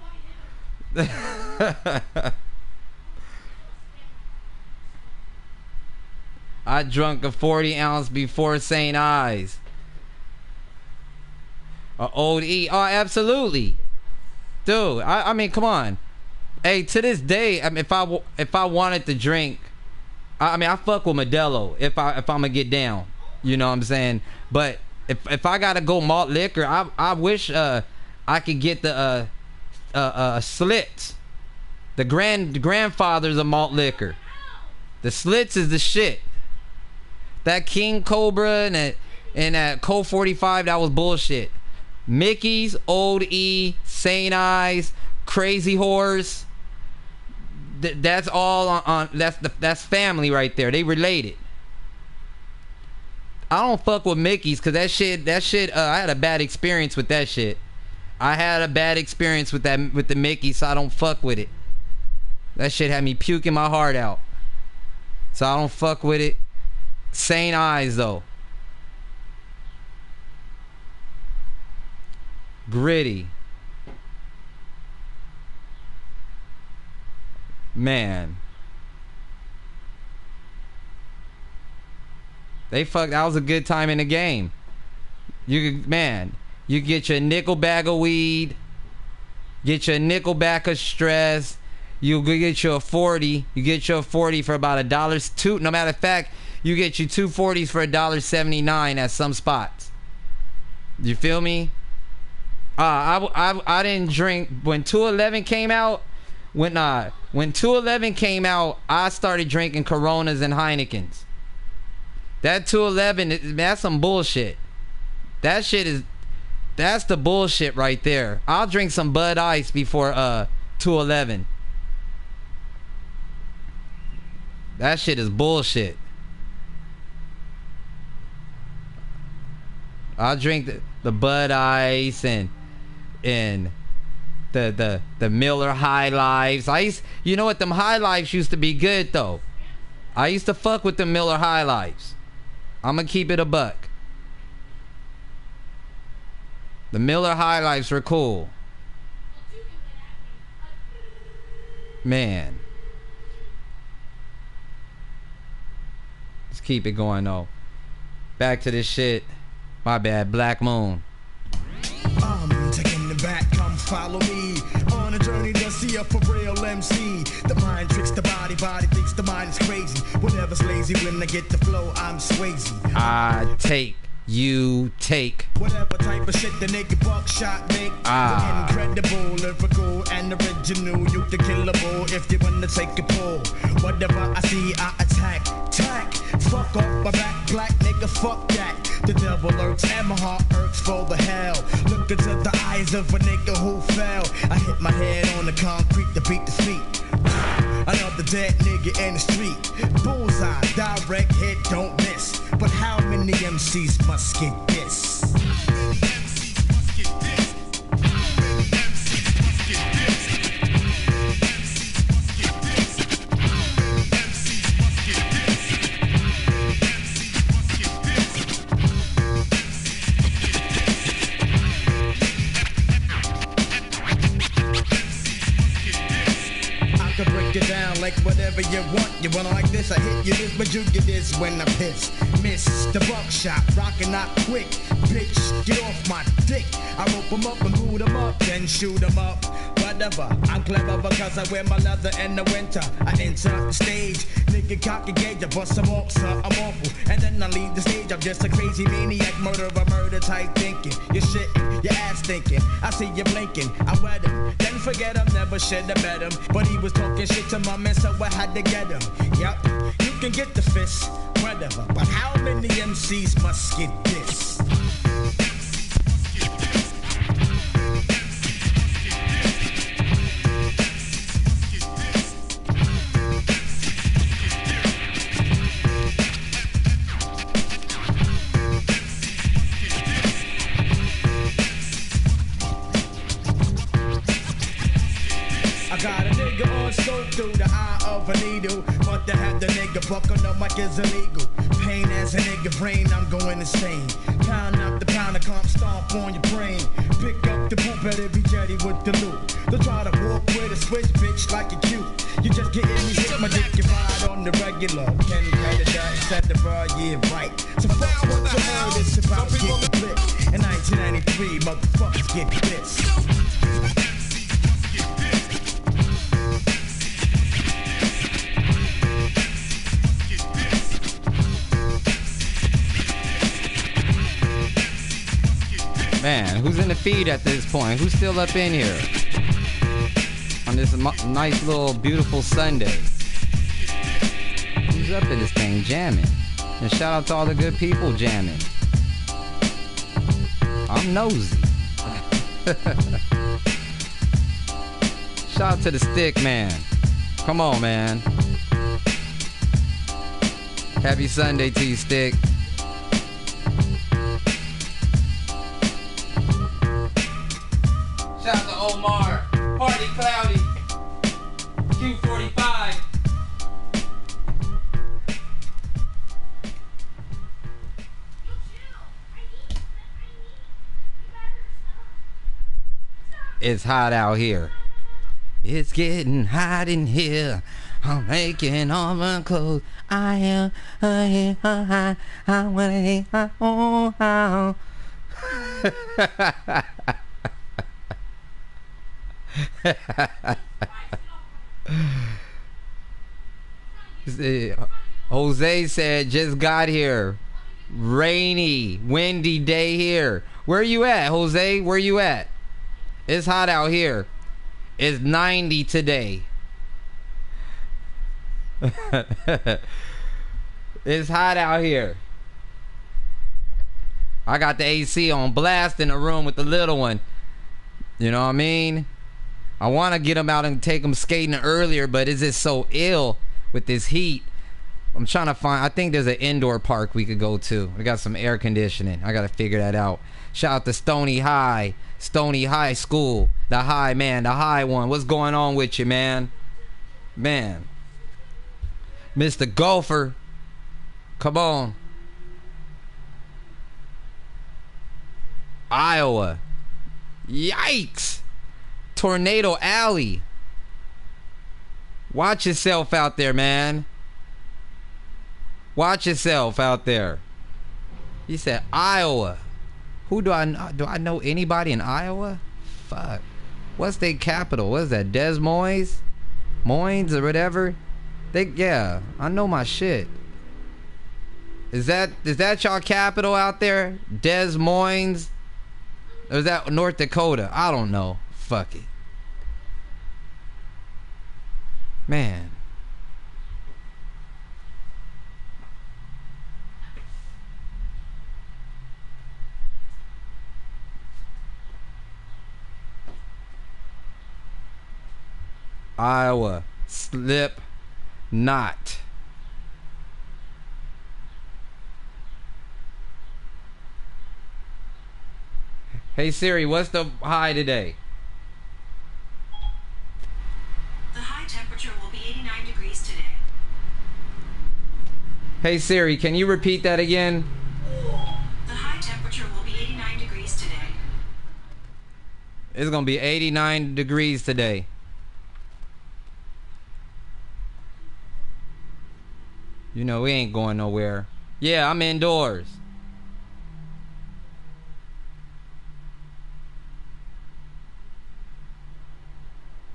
I drunk a 40 ounce before St. Ives. A Old E. Oh, absolutely. Dude, I mean, come on. Hey, to this day, I mean, if I wanted to drink, I mean, I fuck with Modelo if I'm gonna get down. You know what I'm saying? But if I gotta go malt liquor, I wish I could get the Slits. The grandfathers of malt liquor. The Slits is the shit. That King Cobra and that Colt 45, that was bullshit. Mickey's, Old E, St. Ives, Crazy Horse. That's all on that's family right there. They related. I don't fuck with Mickey's because that shit. I had a bad experience with that shit. I had a bad experience with the Mickey, so I don't fuck with it. That shit had me puking my heart out. So I don't fuck with it. St. Ives though. Gritty. Man. That was a good time in the game. You get your nickel bag of weed, get your nickel bag of stress, you get your 40. You get your 40 for about $1.02. No matter of fact, you get you 2 40s for $1.79 at some spots. You feel me? I didn't drink when 211 came out. When 211 came out, I started drinking Coronas and Heinekens. That 211, that's some bullshit. That's the bullshit right there. I'll drink some Bud Ice before 211. That shit is bullshit. I'll drink the Bud Ice and the Miller High Lifes. You know what? Them High Lifes used to be good though. I used to fuck with the Miller High Lifes. I'm gonna keep it a buck. The Miller High Lifes were cool. Man. Let's keep it going though. Back to this shit. My bad, Black Moon. I'm taking the back, come follow me. On a journey to see a for real MC. The mind tricks the body thinks the mind is crazy. Whatever's lazy, when I get the flow, I'm Swayze. I take, you take. Whatever type of shit the nigga buckshot make. Incredible, lyrical, and original. You the killable if you wanna take a pull. Whatever I see, I attack. Fuck off my back, black nigga, fuck that. The devil lurks and my heart irks for the hell. Look into the eyes of a nigga who fell. I hit my head on the concrete to beat the feet. Another dead nigga in the street. Bullseye, direct hit, don't miss. But how many MCs must get this? Like whatever you want like this, I hit you this, but you get this when I piss. Miss the buckshot, rockin' out quick. Bitch, get off my dick. I rope 'em up and boot 'em up, then shoot 'em up. Whatever, I'm clever because I wear my leather in the winter. I enter the stage, nigga cock a gauge, I bust some off, so I'm awful. And then I leave the stage, I'm just a crazy maniac, murder type thinking. You're shitting, your ass thinking. I see you blinking, I wet him. Then forget him, never should have met him. But he was talking shit to my man, so I had to get him. Yup, you can get the fist, whatever. But how many MCs must get this? Through the eye of a needle, but to have the nigga buck on the mic is illegal. Pain as a nigga brain, I'm going insane. Pound up the pound, I come stomp on your brain. Pick up the boot, better be jetty with the loot. Don't try to walk with a switch, bitch, like a cute. You just get in me, hit my dick, you ride on the regular. Can pay the dirt, set the bar, yeah, right. So fuck what you heard, it's about to get the flip. In 1993, motherfuckers get this. Man, who's in the feed at this point? Who's still up in here on this nice little beautiful Sunday? Who's up in this thing jamming? And shout out to all the good people jamming. I'm nosy. Shout out to the stick, man. Come on, man. Happy Sunday to you, stick. cloudy, cloudy. Q45. It's hot out here. It's getting hot in here. I'm making all my clothes. I am I wanna oh. Jose said, just got here. Rainy, windy day here. Where you at, Jose? Where you at? It's hot out here. It's 90 today. It's hot out here. I got the AC on blast in the room with the little one. You know what I mean? I want to get them out and take them skating earlier, but it's just so ill with this heat. I'm trying to find, I think there's an indoor park we could go to. We got some air conditioning. I got to figure that out. Shout out to Stony High School. The high, man, the high one. What's going on with you, man? Man. Mr. Golfer. Come on. Iowa. Yikes. Tornado Alley. Watch yourself out there, man. Watch yourself out there. He said Iowa. Who do I know? Do I know anybody in Iowa? Fuck. What's their capital? What is that? Des Moines? Moines or whatever? Yeah, I know my shit. Is that y'all capital out there? Des Moines? Or is that North Dakota? I don't know. Fuck it. Man. Iowa. Slip not. Hey Siri, what's the high today? The high temperature will be 89 degrees today. Hey Siri, can you repeat that again? The high temperature will be 89 degrees today. It's gonna be 89 degrees today. You know, we ain't going nowhere. Yeah, I'm indoors.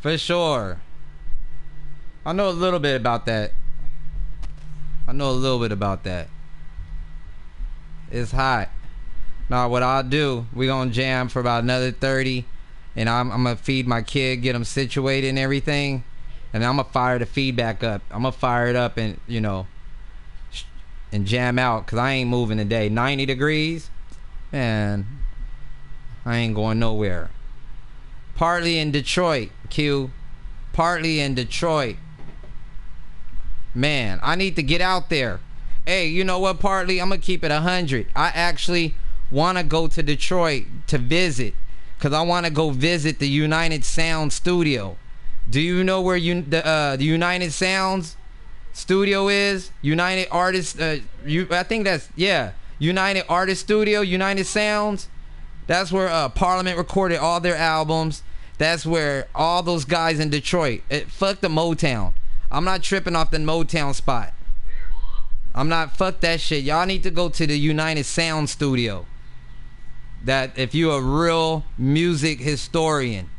For sure. I know a little bit about that. It's hot. Now, what I'll do, we gonna jam for about another 30. And I'm gonna feed my kid, get him situated and everything. And I'm gonna fire the feedback up. I'm gonna fire it up and, you know, and jam out, because I ain't moving today. 90 degrees? Man, I ain't going nowhere. Partly in Detroit, Q. Partly in Detroit. Man, I need to get out there. Hey, you know what, Partly? I'm going to keep it 100. I actually want to go to Detroit to visit, because I want to go visit the United Sound studio. Do you know where the United Sounds studio is? United Artists, I think that's, yeah, United Artist Studio, United Sounds. That's where Parliament recorded all their albums. That's where all those guys in Detroit, fuck the Motown. I'm not tripping off the Motown spot. Fuck that shit. Y'all need to go to the United Sound studio. That if you're a real music historian.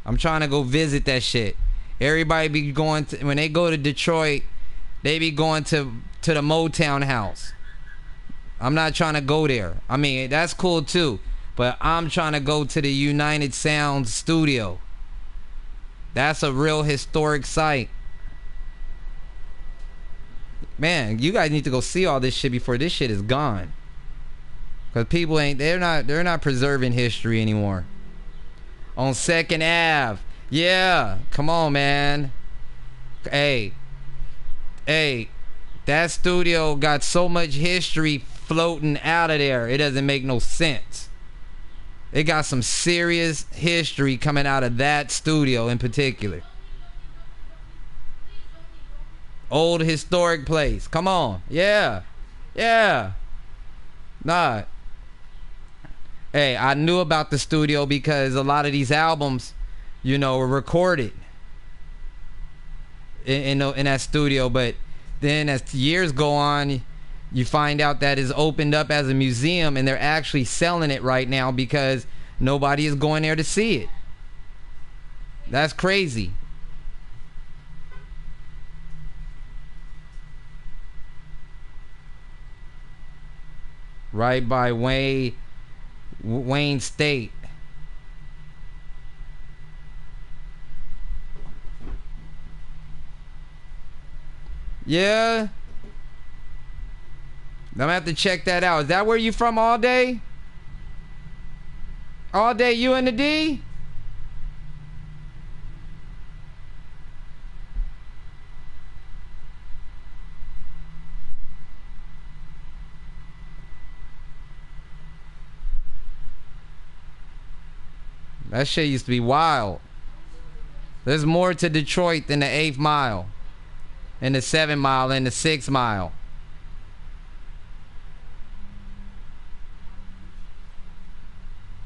I'm trying to go visit that shit. Everybody be going to, when they go to Detroit, they be going to the Motown house. I'm not trying to go there. I mean, that's cool too, but I'm trying to go to the United Sound studio. That's a real historic site. Man, you guys need to go see all this shit before this shit is gone. Cause people they're not preserving history anymore. On 2nd Ave. Yeah, come on, man. Hey, that studio got so much history floating out of there. It doesn't make no sense. It got some serious history coming out of that studio in particular. Old historic place. Come on. Yeah. Yeah. Nah. Hey, I knew about the studio because a lot of these albums, you know, were recorded in that studio. But then as years go on, you find out that it's opened up as a museum and they're actually selling it right now because nobody is going there to see it. That's crazy. Right by Wayne State. Yeah. I'm gonna have to check that out. Is that where you from all day? All day you and the D? That shit used to be wild. There's more to Detroit than the 8th mile and the 7 mile and the 6 mile.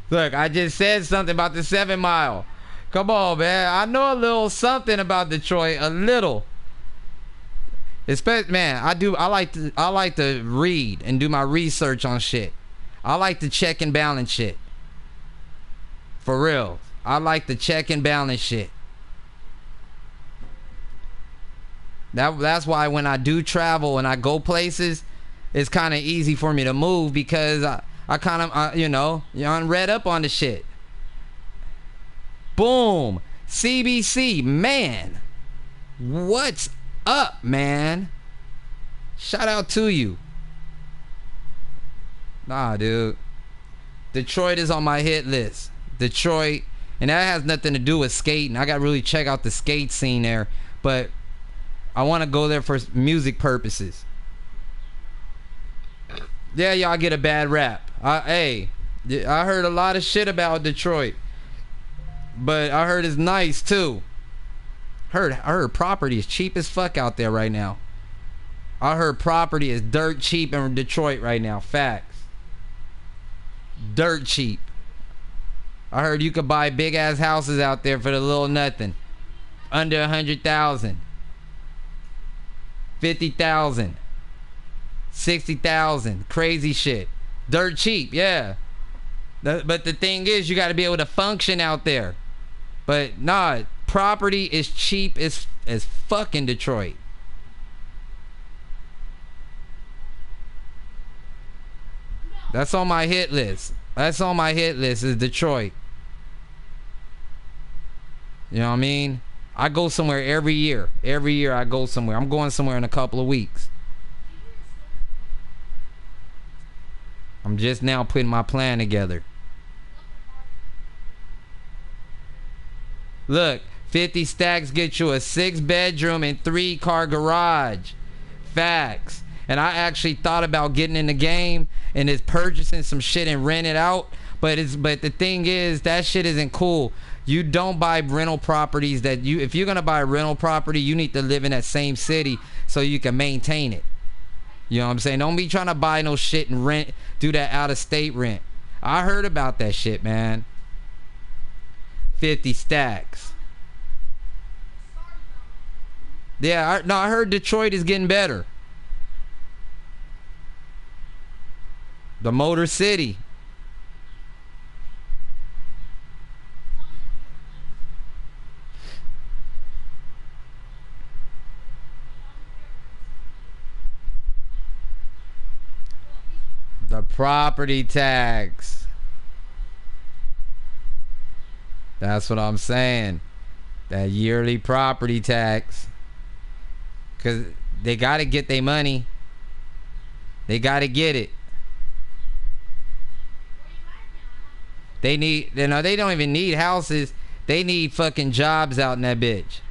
Look, I just said something about the 7 mile. Come on, man. I know a little something about Detroit. A little. Man, I like to read and do my research on shit. I like to check and balance shit. For real. I like to check and balance shit. That's why when I do travel and I go places, it's kind of easy for me to move because I kind of, you know, I'm read up on the shit. Boom. CBC, man. What's up, man? Shout out to you. Nah, dude. Detroit is on my hit list. Detroit, and that has nothing to do with skating. I got to really check out the skate scene there, but I want to go there for music purposes. Yeah, y'all get a bad rap. I heard a lot of shit about Detroit, but I heard it's nice too. I heard property is cheap as fuck out there right now. I heard property is dirt cheap in Detroit right now. Facts. Dirt cheap. I heard you could buy big ass houses out there for the little nothing. Under 100,000. 50,000. 60,000. Crazy shit. Dirt cheap, yeah. But the thing is, you got to be able to function out there. But nah, property is cheap as fuck in Detroit. That's on my hit list. That's on my hit list is Detroit. You know what I mean? I go somewhere every year. Every year I go somewhere. I'm going somewhere in a couple of weeks. I'm just now putting my plan together. Look, 50 stacks get you a 6-bedroom and 3-car garage. Facts. And I actually thought about getting in the game and is purchasing some shit and rent it out. But the thing is, that shit isn't cool. You don't buy rental properties if you're gonna buy a rental property, you need to live in that same city so you can maintain it. You know what I'm saying? Don't be trying to buy no shit and do that out of state rent. I heard about that shit, man. 50 stacks. Yeah, I heard Detroit is getting better. The Motor City. The property tax. That's what I'm saying. That yearly property tax. Because they got to get their money. They got to get it. They don't even need houses. They need fucking jobs out in that bitch.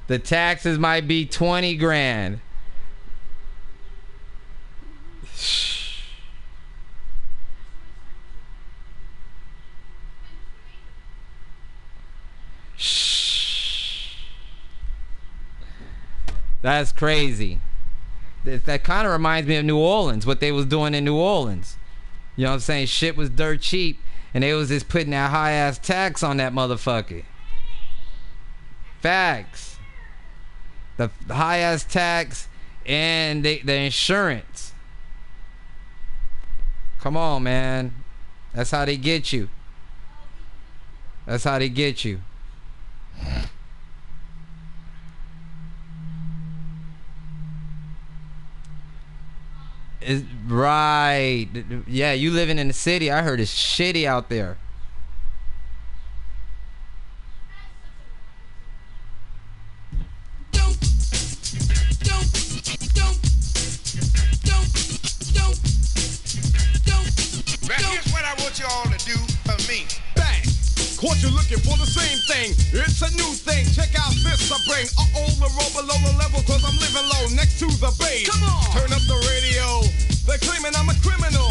The taxes might be 20 grand. That's crazy. That kind of reminds me of New Orleans, what they was doing in New Orleans. You know what I'm saying? Shit was dirt cheap, and they was just putting that high-ass tax on that motherfucker. Facts. The high-ass tax and the insurance. Come on, man. That's how they get you. That's how they get you. Is right. Yeah, you living in the city. I heard it's shitty out there. Right, here's what I want you all to do for me. Bang! Caught you looking for the same thing. It's a new thing. Check out this I bring. The roll below the level, cause I'm living low next to the base. Come on! Turn up the radio. They're claiming I'm a criminal.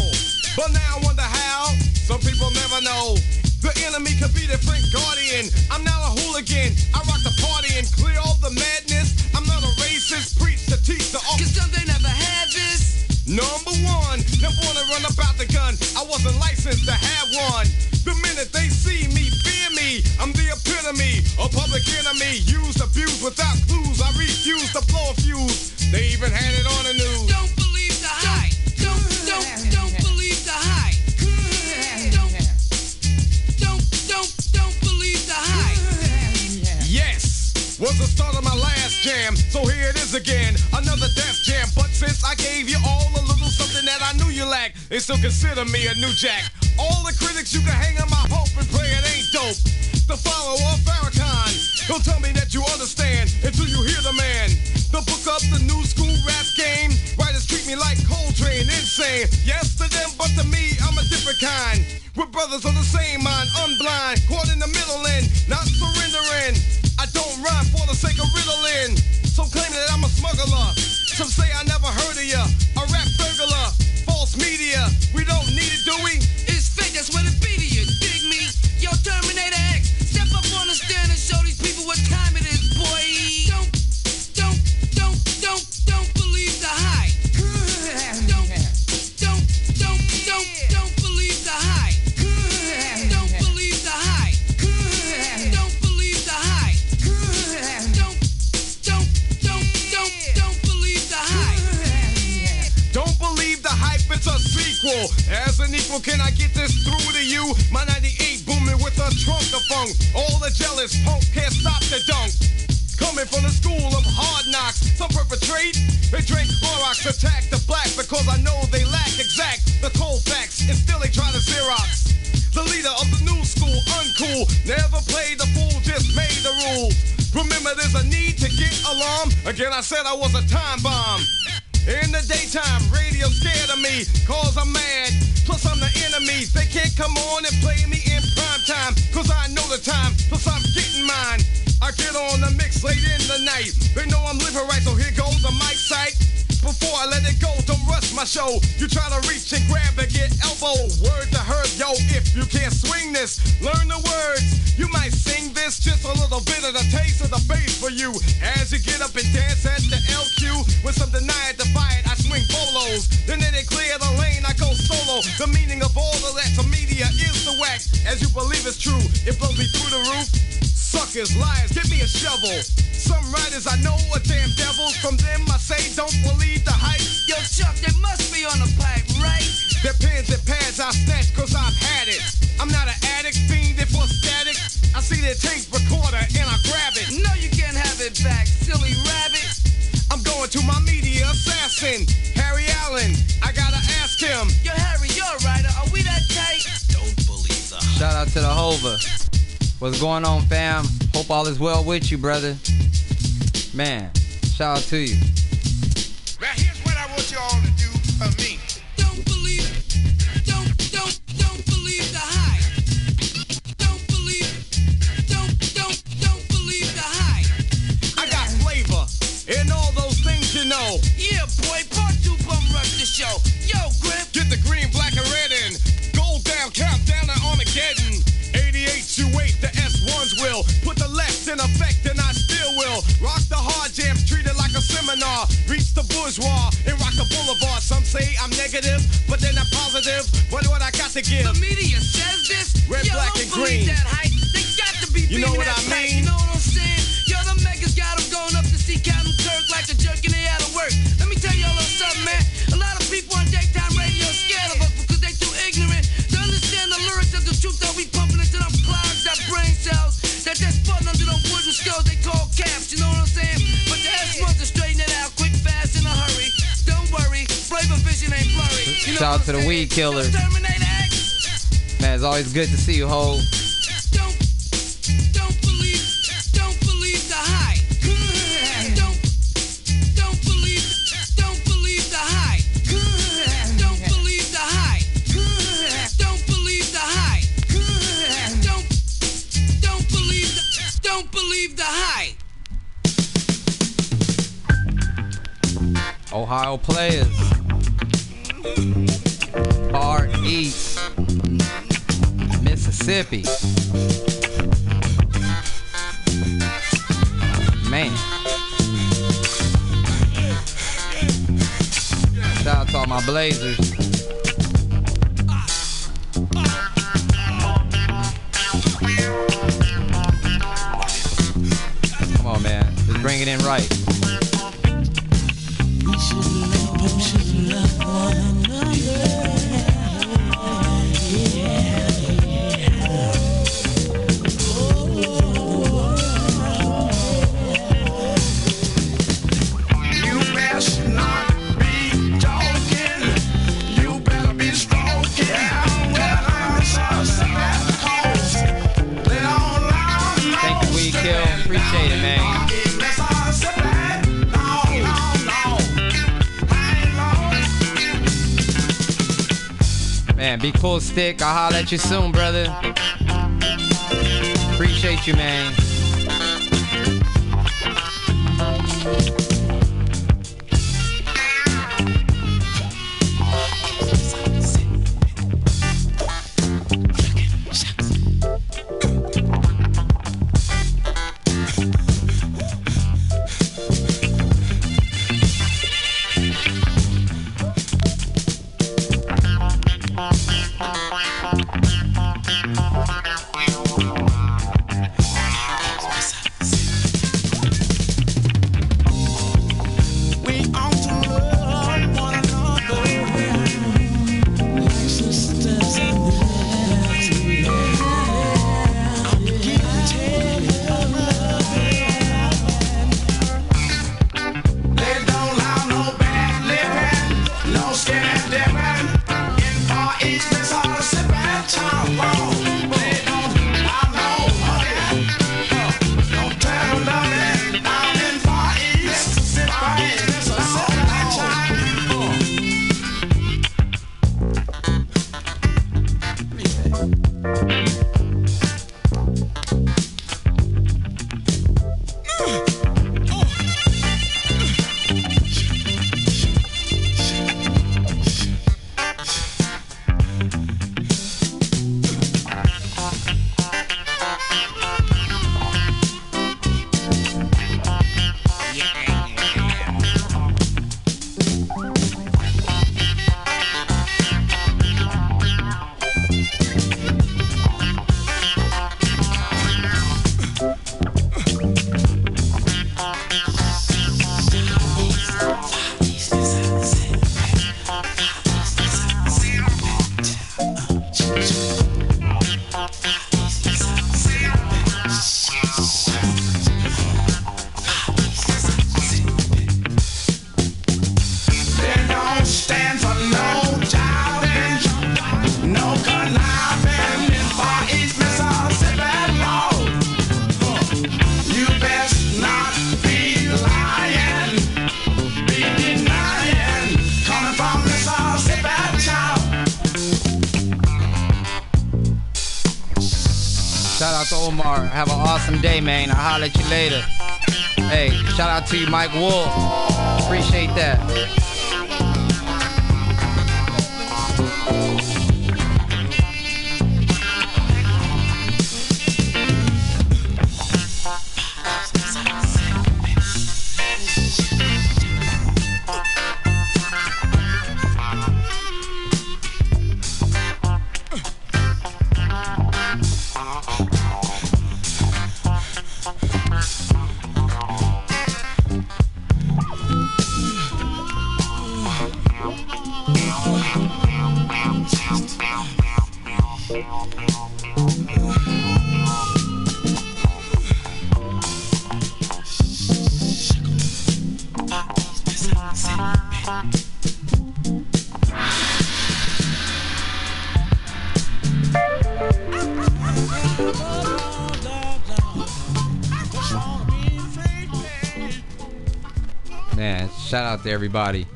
But now I wonder how. Some people never know. The enemy could be their friend guardian. I'm not a hooligan. I rock the party and clear all the madness. I'm not a racist. Preach to teach the Cause some they never had this. Number one, never wanna run about the gun. I wasn't licensed to have one. The minute they see me, fear me. I'm the epitome, a public enemy. Used, abused without clues. I refuse to blow a fuse. They even had it on the news. Don't believe the hype. Don't believe the hype. Don't believe the hype. Yes, was the start of my last jam. So here it is again, another death jam. But since I gave you all a little something that I knew you lacked, they still consider me a new jack. All the critics you can hang on my hope and pray it ain't dope. The follower of Farrakhan, don't tell me that you understand until you hear the man. The book up the new school rap game. Writers treat me like Coltrane, insane. Yes to them, but to me, I'm a different kind. We're brothers of the same mind, unblind, caught in the middle and not surrendering. I don't rhyme for the sake of riddling. Some claim that I'm a smuggler. Some say I never heard of ya. A rap burglar, false media. We don't need it, do we? It's fake, that's what it be to you. Dig me? Yo, Terminator X, step up on the stand and show these people what time it is, boy. Don't believe the hype. Don't believe the hype. Don't believe the hype. Don't believe the hype. Don't believe the hype. Don't believe the hype, it's a sequel. As an equal, can I get this through to you? My 98 booming with a trunk of funk. All the jealous punks can't stop the dunk. Coming from the school of hard knocks, some perpetrate. They drink Clorox, attack the black because I know they lack exact the cold facts, and still they try to Xerox. The leader of the new school, uncool, never played the fool, just made the rules. Remember, there's a need to get alarm. Again, I said I was a time bomb. In the daytime, radio scared of me, cause I'm mad. Plus I'm the enemy. They can't come on and play me in prime time, cause I know the time, plus I'm getting mine. I get on the mix late in the night. They know I'm living right, so here goes the mic sight. Before I let it go, don't rush my show. You try to reach and grab and get elbow. Word to her, yo, if you can't swing this, learn the words. You might sing this, just a little bit of the taste of the bass for you. As you get up and dance at the LQ, when some deny it, defy it, I swing bolos. Then they clear the lane, I go solo. The meaning of all of that to media is the wax. As you believe it's true, it blows me through the roof. Suckers, liars, give me a shovel. Some writers I know are damn devils. From them I say don't believe the hype. Yo, Chuck, they must be on the pipe, right? Their pens and pads I snatch cause I've had it. I'm not an addict, fiending for static. I see their tape recorder and I grab it. No, you can't have it back, silly rabbit. I'm going to my media assassin, Harry Allen. I gotta ask him. Yo, Harry, you're a writer. Are we that tight? Don't believe the hype. Shout out to the Hova. What's going on, fam? Hope all is well with you, brother. Man, shout out to you. Now here's what I want you all to do for me. Don't believe the hype. Don't believe the hype. I got flavor in all those things you know. Yeah, boy, part 2 bum rush the show. Yo, Grip. Get the green, black, and red in. Go down, count down to Armageddon. 8828, the S1s will put the left in effect, and I still will rock the hard jams, treat it like a seminar. the bourgeois and rock the boulevard. Some say I'm negative, but they're not positive. But what I got to give? The media says this. Red, Yo, black, don't and believe green. That hype. They got to be You know beaming what that I pipe, mean? You know what I'm saying? Yo, them niggas got them going up to see Captain Kirk like a jerk and they out of work. Let me tell y'all a little something, man. A lot of people on daytime radio are scared of us because they too ignorant to understand the lyrics of the truth that we pumping into them clouds, that brain cells, that's spun under them wooden skulls they call caps. You know what I'm saying? But the S1s to straighten it out quick, fast, in a hurry. Don't worry, flavor vision ain't blurry. You know Shout out to the weed killers. Man, it's always good to see you, Ho. Don't believe the hype. Don't believe the hype. Don't believe the hype. Don't believe the hype. Don't believe the hype. Ohio players. Far East. Mississippi. Man. Shout out to all my Blazers. Come on, man. Just bring it in right. Appreciate it, man. Man, be cool, Stick. I'll holler at you soon, brother. Appreciate you, man. Shout out to Omar. Have an awesome day, man. I'll holler at you later. Hey, shout out to you, Mike Wolf. Appreciate that. Man, shout out to everybody.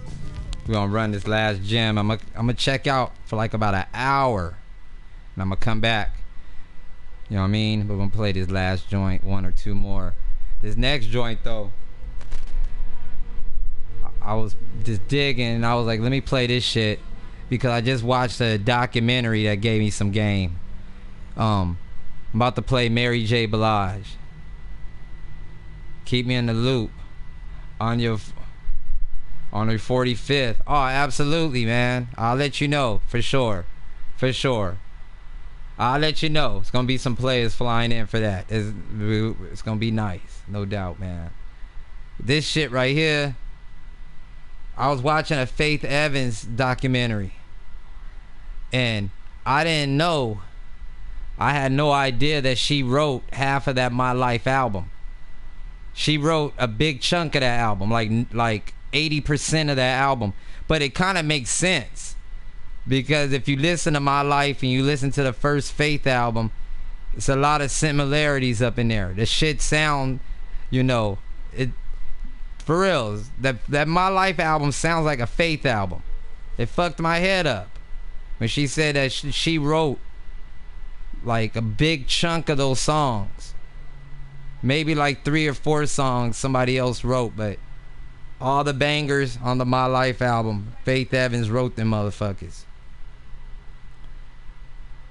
We're gonna run this last jam. I'm gonna check out for like about an hour, and I'm gonna come back. You know what I mean? We're gonna play this last joint, one or two more. This next joint though, I was just digging, and I was like, let me play this shit because I just watched a documentary that gave me some game. I'm about to play Mary J. Blige. Keep me in the loop on your 45th. Oh, absolutely, man. I'll let you know for sure. I'll let you know. It's gonna be some players flying in for that. It's gonna be nice, no doubt, man. This shit right here, I was watching a Faith Evans documentary, and I didn't know, I had no idea that she wrote half of that My Life album. She wrote a big chunk of that album, like 80% of that album. But it kind of makes sense, because if you listen to My Life and you listen to the first Faith album, it's a lot of similarities up in there. The shit sound, you know, it for real. That My Life album sounds like a Faith album. It fucked my head up when she said that she wrote like a big chunk of those songs. Maybe like 3 or 4 songs somebody else wrote, but all the bangers on the My Life album, Faith Evans wrote them motherfuckers.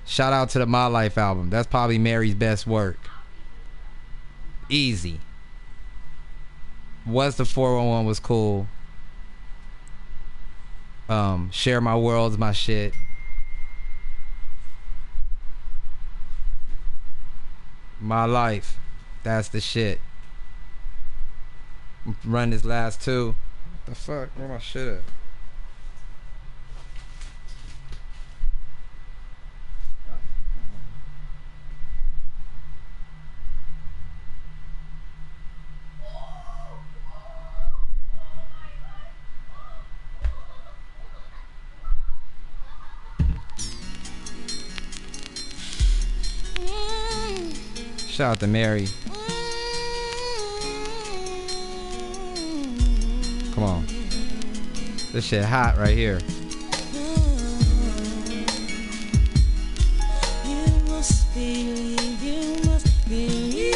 Shout out to the My Life album. That's probably Mary's best work. Easy. What's the 411 was cool. Share My World's my shit. My Life. That's the shit. Run this last two. What the fuck? Where my shit at? Shout out to Mary. Come on. This shit hot right here. You must believe, you must believe.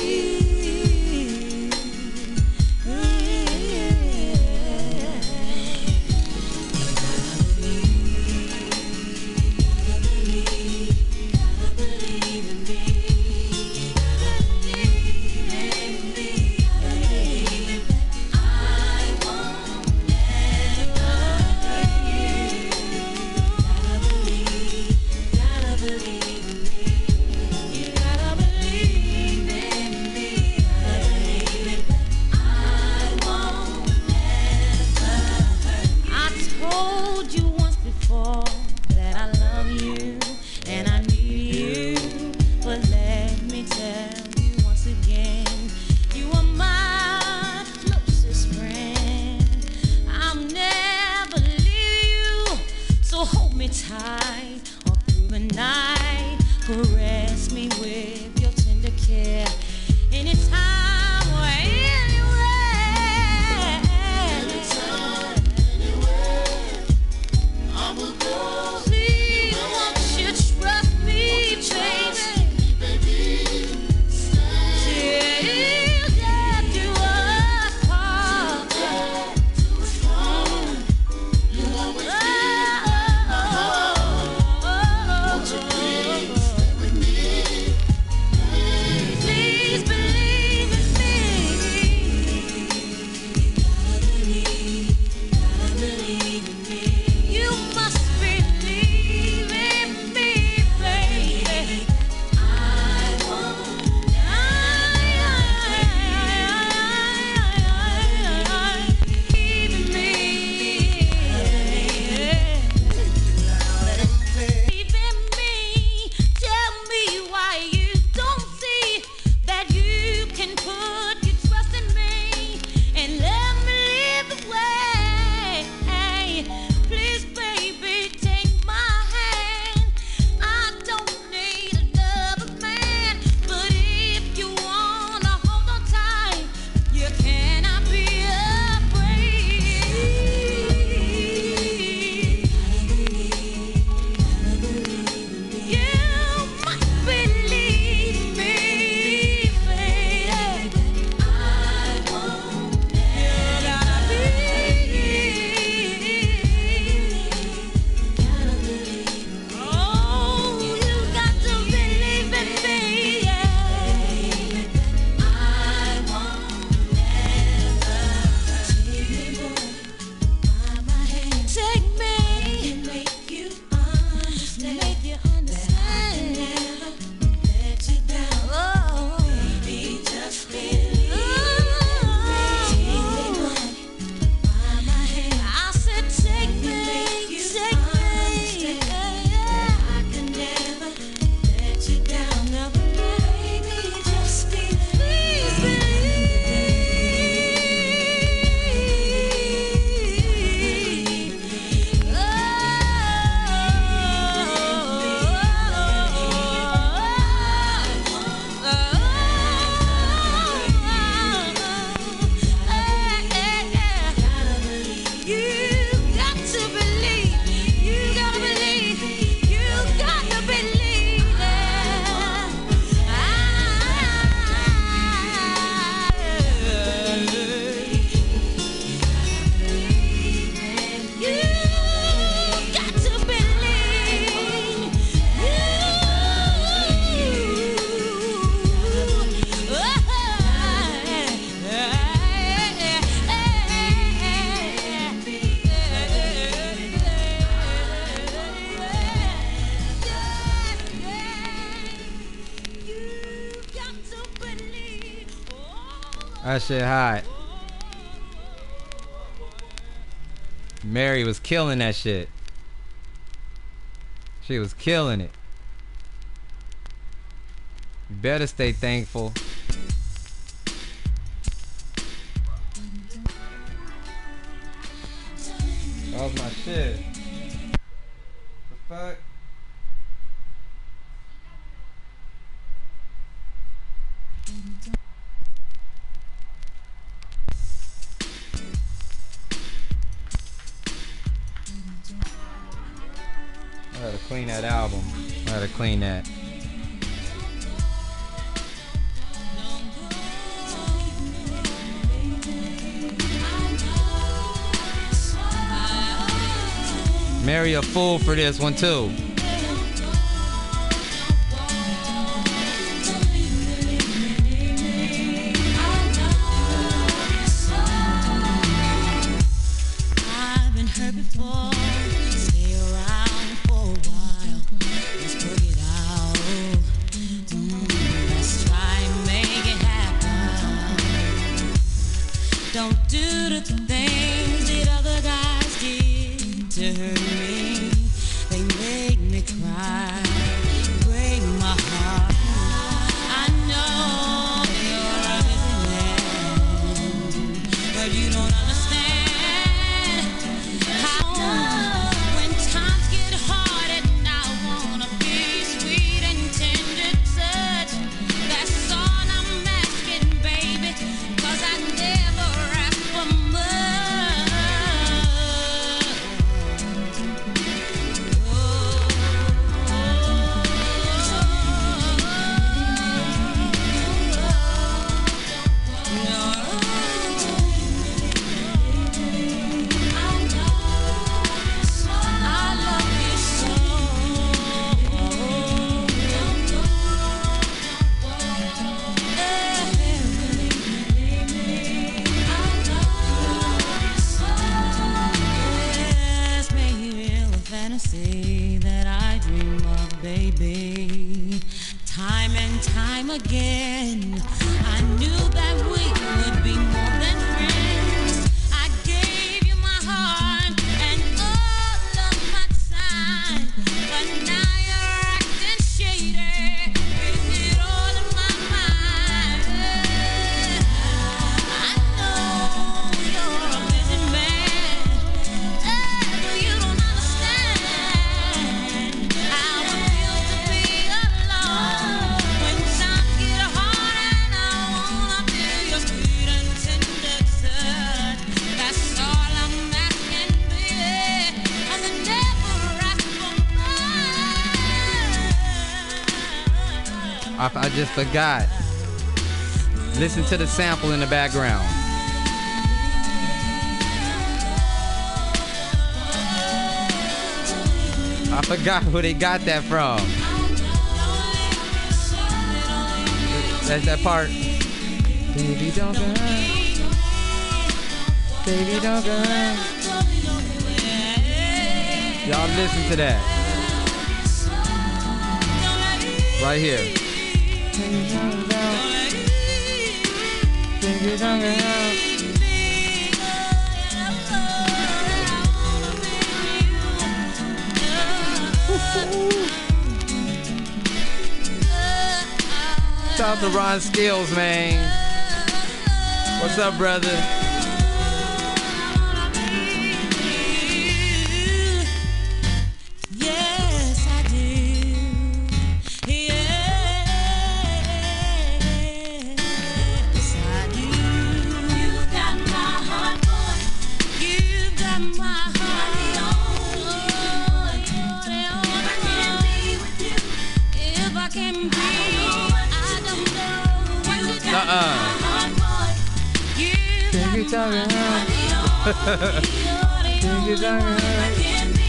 Tight all through the night, caress me with your tender care. Anytime or anywhere, anytime, anywhere, I will go. Please, won't you trust me, baby? Till death do us part. You always please believe That shit hot. Mary was killing that shit. She was killing it. You better stay thankful. That was my shit. The fuck? I gotta clean that album. I gotta clean that. Marry a fool for this one too. I've been hurt before. Stay around for a while. Let's work it out. Let's try and make it happen. Don't do the things that other guys did to hurt me. They make me cry, break my heart. I know you're a busy man, but you don't understand how when times get hard and I wanna be sweet and tender touch. That's all I'm asking, baby, 'cause I never ask for much. Yes, maybe a fantasy that I dream of, baby. Time and time again, I knew that we would be more than friends. I gave you my heart and all of my time, but now you're acting shady. Is it all in my mind? I know you're a busy man, but you don't understand how it feels to be alone when times get hard and I wanna feel your sweet and tender touch. That's all I'm asking, baby, and I never ask for much. I just forgot. Listen to the sample in the background. I forgot who they got that from. That's that part. Baby, don't go. Baby, don't go. Y'all listen to that. Right here. Baby, don't go. Shout out to Ron Skills, man. What's up, brother? Yes, I do. Yes, I do. You've got my heart, boy. You've got my heart. If I can't be with you, if I can't be, I don't know. You've got my heart, boy. You've got my heart.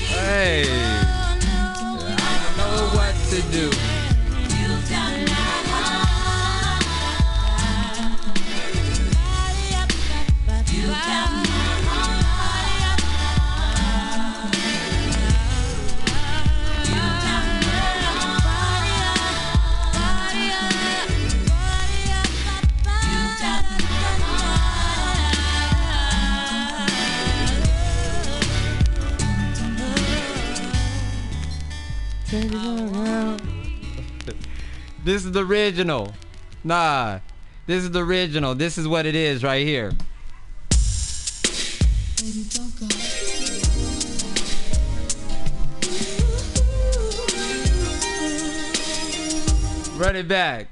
Hey, I know what to do. This is the original. Nah, this is the original. This is what it is right here. Run it back.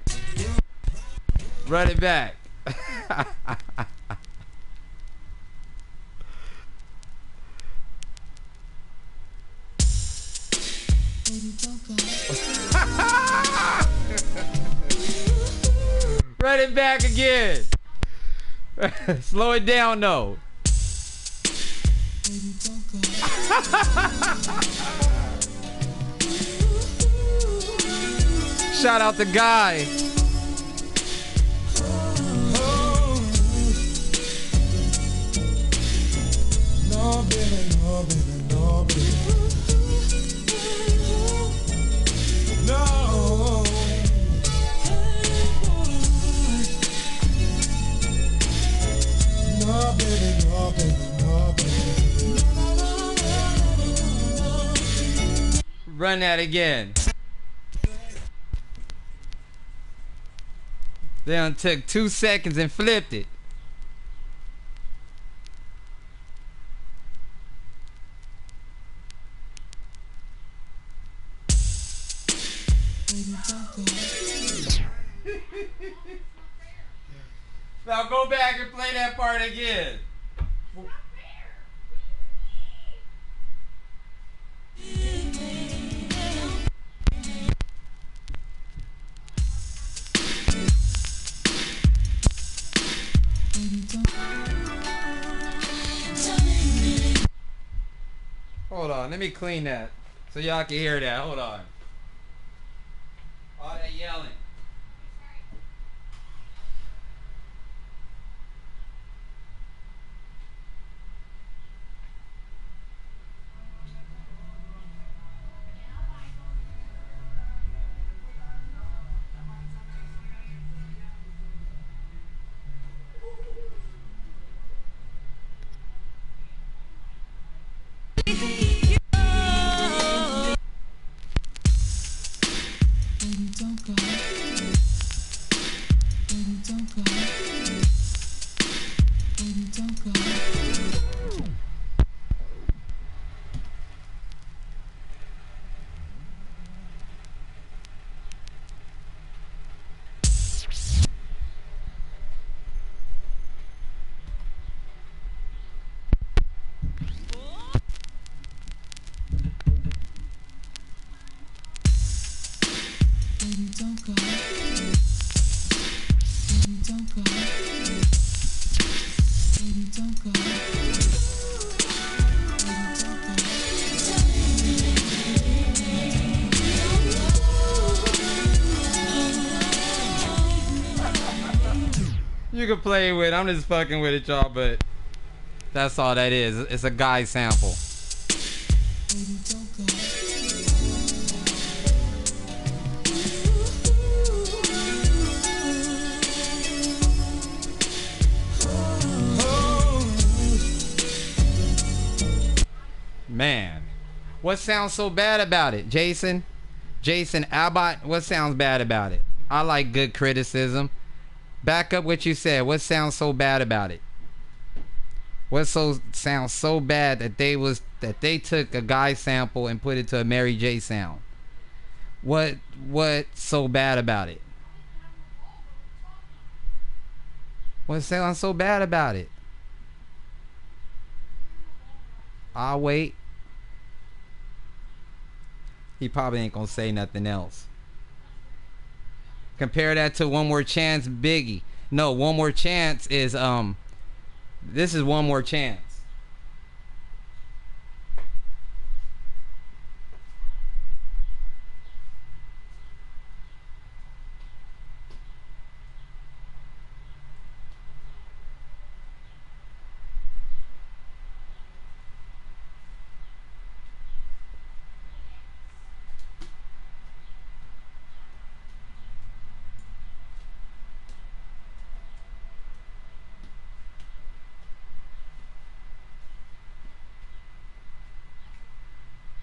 Run it back. Run it back again. Slow it down though. Shout out to Guy. No, baby, no, baby, no, baby. No. No, baby, no, baby, no, baby. Run that again. They done took 2 seconds and flipped it. Now go back and play that part again. Hold on, let me clean that so y'all can hear that. Hold on. All that yelling. You can play with it. I'm just fucking with it, y'all, but that's all that is. It's a Guy sample. Man, what sounds so bad about it? Jason Abbott, what sounds bad about it? I like good criticism. Back up what you said. What sounds so bad about it? What sounds so bad that they took a Guy sample and put it to a Mary J sound? What so bad about it? What sounds so bad about it? I'll wait. He probably ain't gonna say nothing else. Compare that to One More Chance, Biggie. No, One More Chance is this is One More Chance.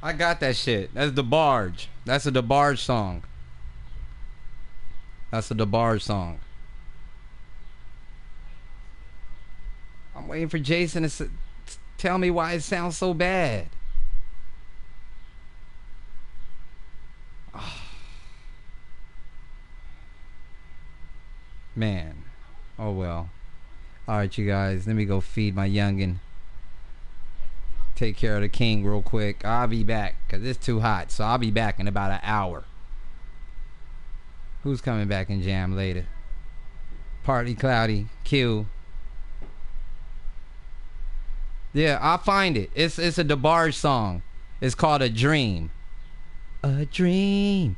I got that shit. That's the Barge. That's a DeBarge song. That's a DeBarge song. I'm waiting for Jason to tell me why it sounds so bad. Oh. Man. Oh well. Alright, you guys. Let me go feed my youngin'. Take care of the king real quick. I'll be back because it's too hot. So I'll be back in about an hour. Who's coming back and jam later? Partly Cloudy. Q. Yeah, I'll find it. It's a DeBarge song. It's called A Dream. A dream.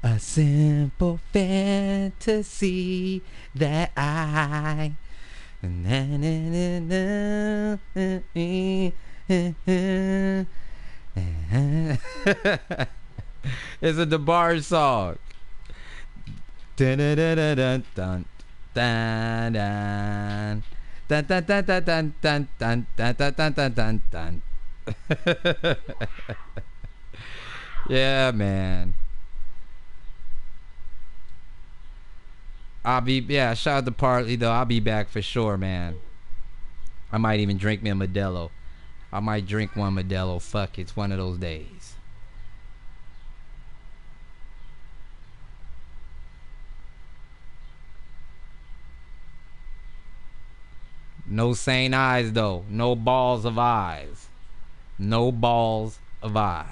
A simple fantasy that I... It's a DeBarge song. Dun dun dun dun dun dun dun dun dun dun dun dun dun dun dun dun dun. Yeah, man. Shout out to Partly though. I'll be back for sure, man. I might even drink me a Modelo. I might drink one Modelo. Fuck it, it's one of those days. No sane eyes though. No balls of eyes. No balls of eyes.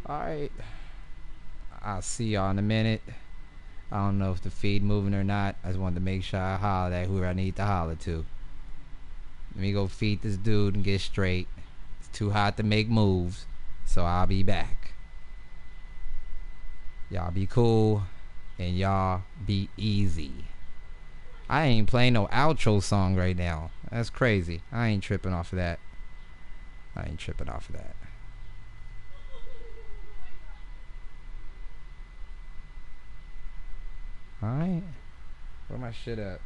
Alright. I'll see y'all in a minute. I don't know if the feed moving or not. I just wanted to make sure I holler at whoever I need to holler to. Let me go feed this dude and get straight. It's too hot to make moves. So I'll be back. Y'all be cool. And y'all be easy. I ain't playing no outro song right now. That's crazy. I ain't tripping off of that. Alright. Where my shit at?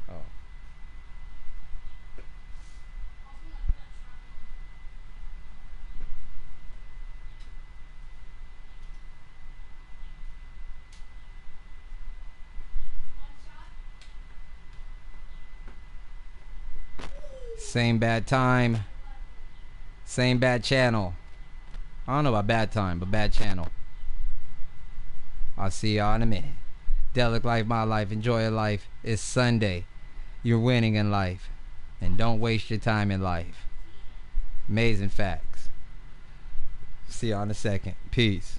Oh. Same bad time. Same bad channel. I don't know about bad time, but bad channel. I'll see y'all in a minute. DELIC Life, my life. Enjoy your life. It's Sunday. You're winning in life. And don't waste your time in life. Amazing facts. See y'all in a second. Peace.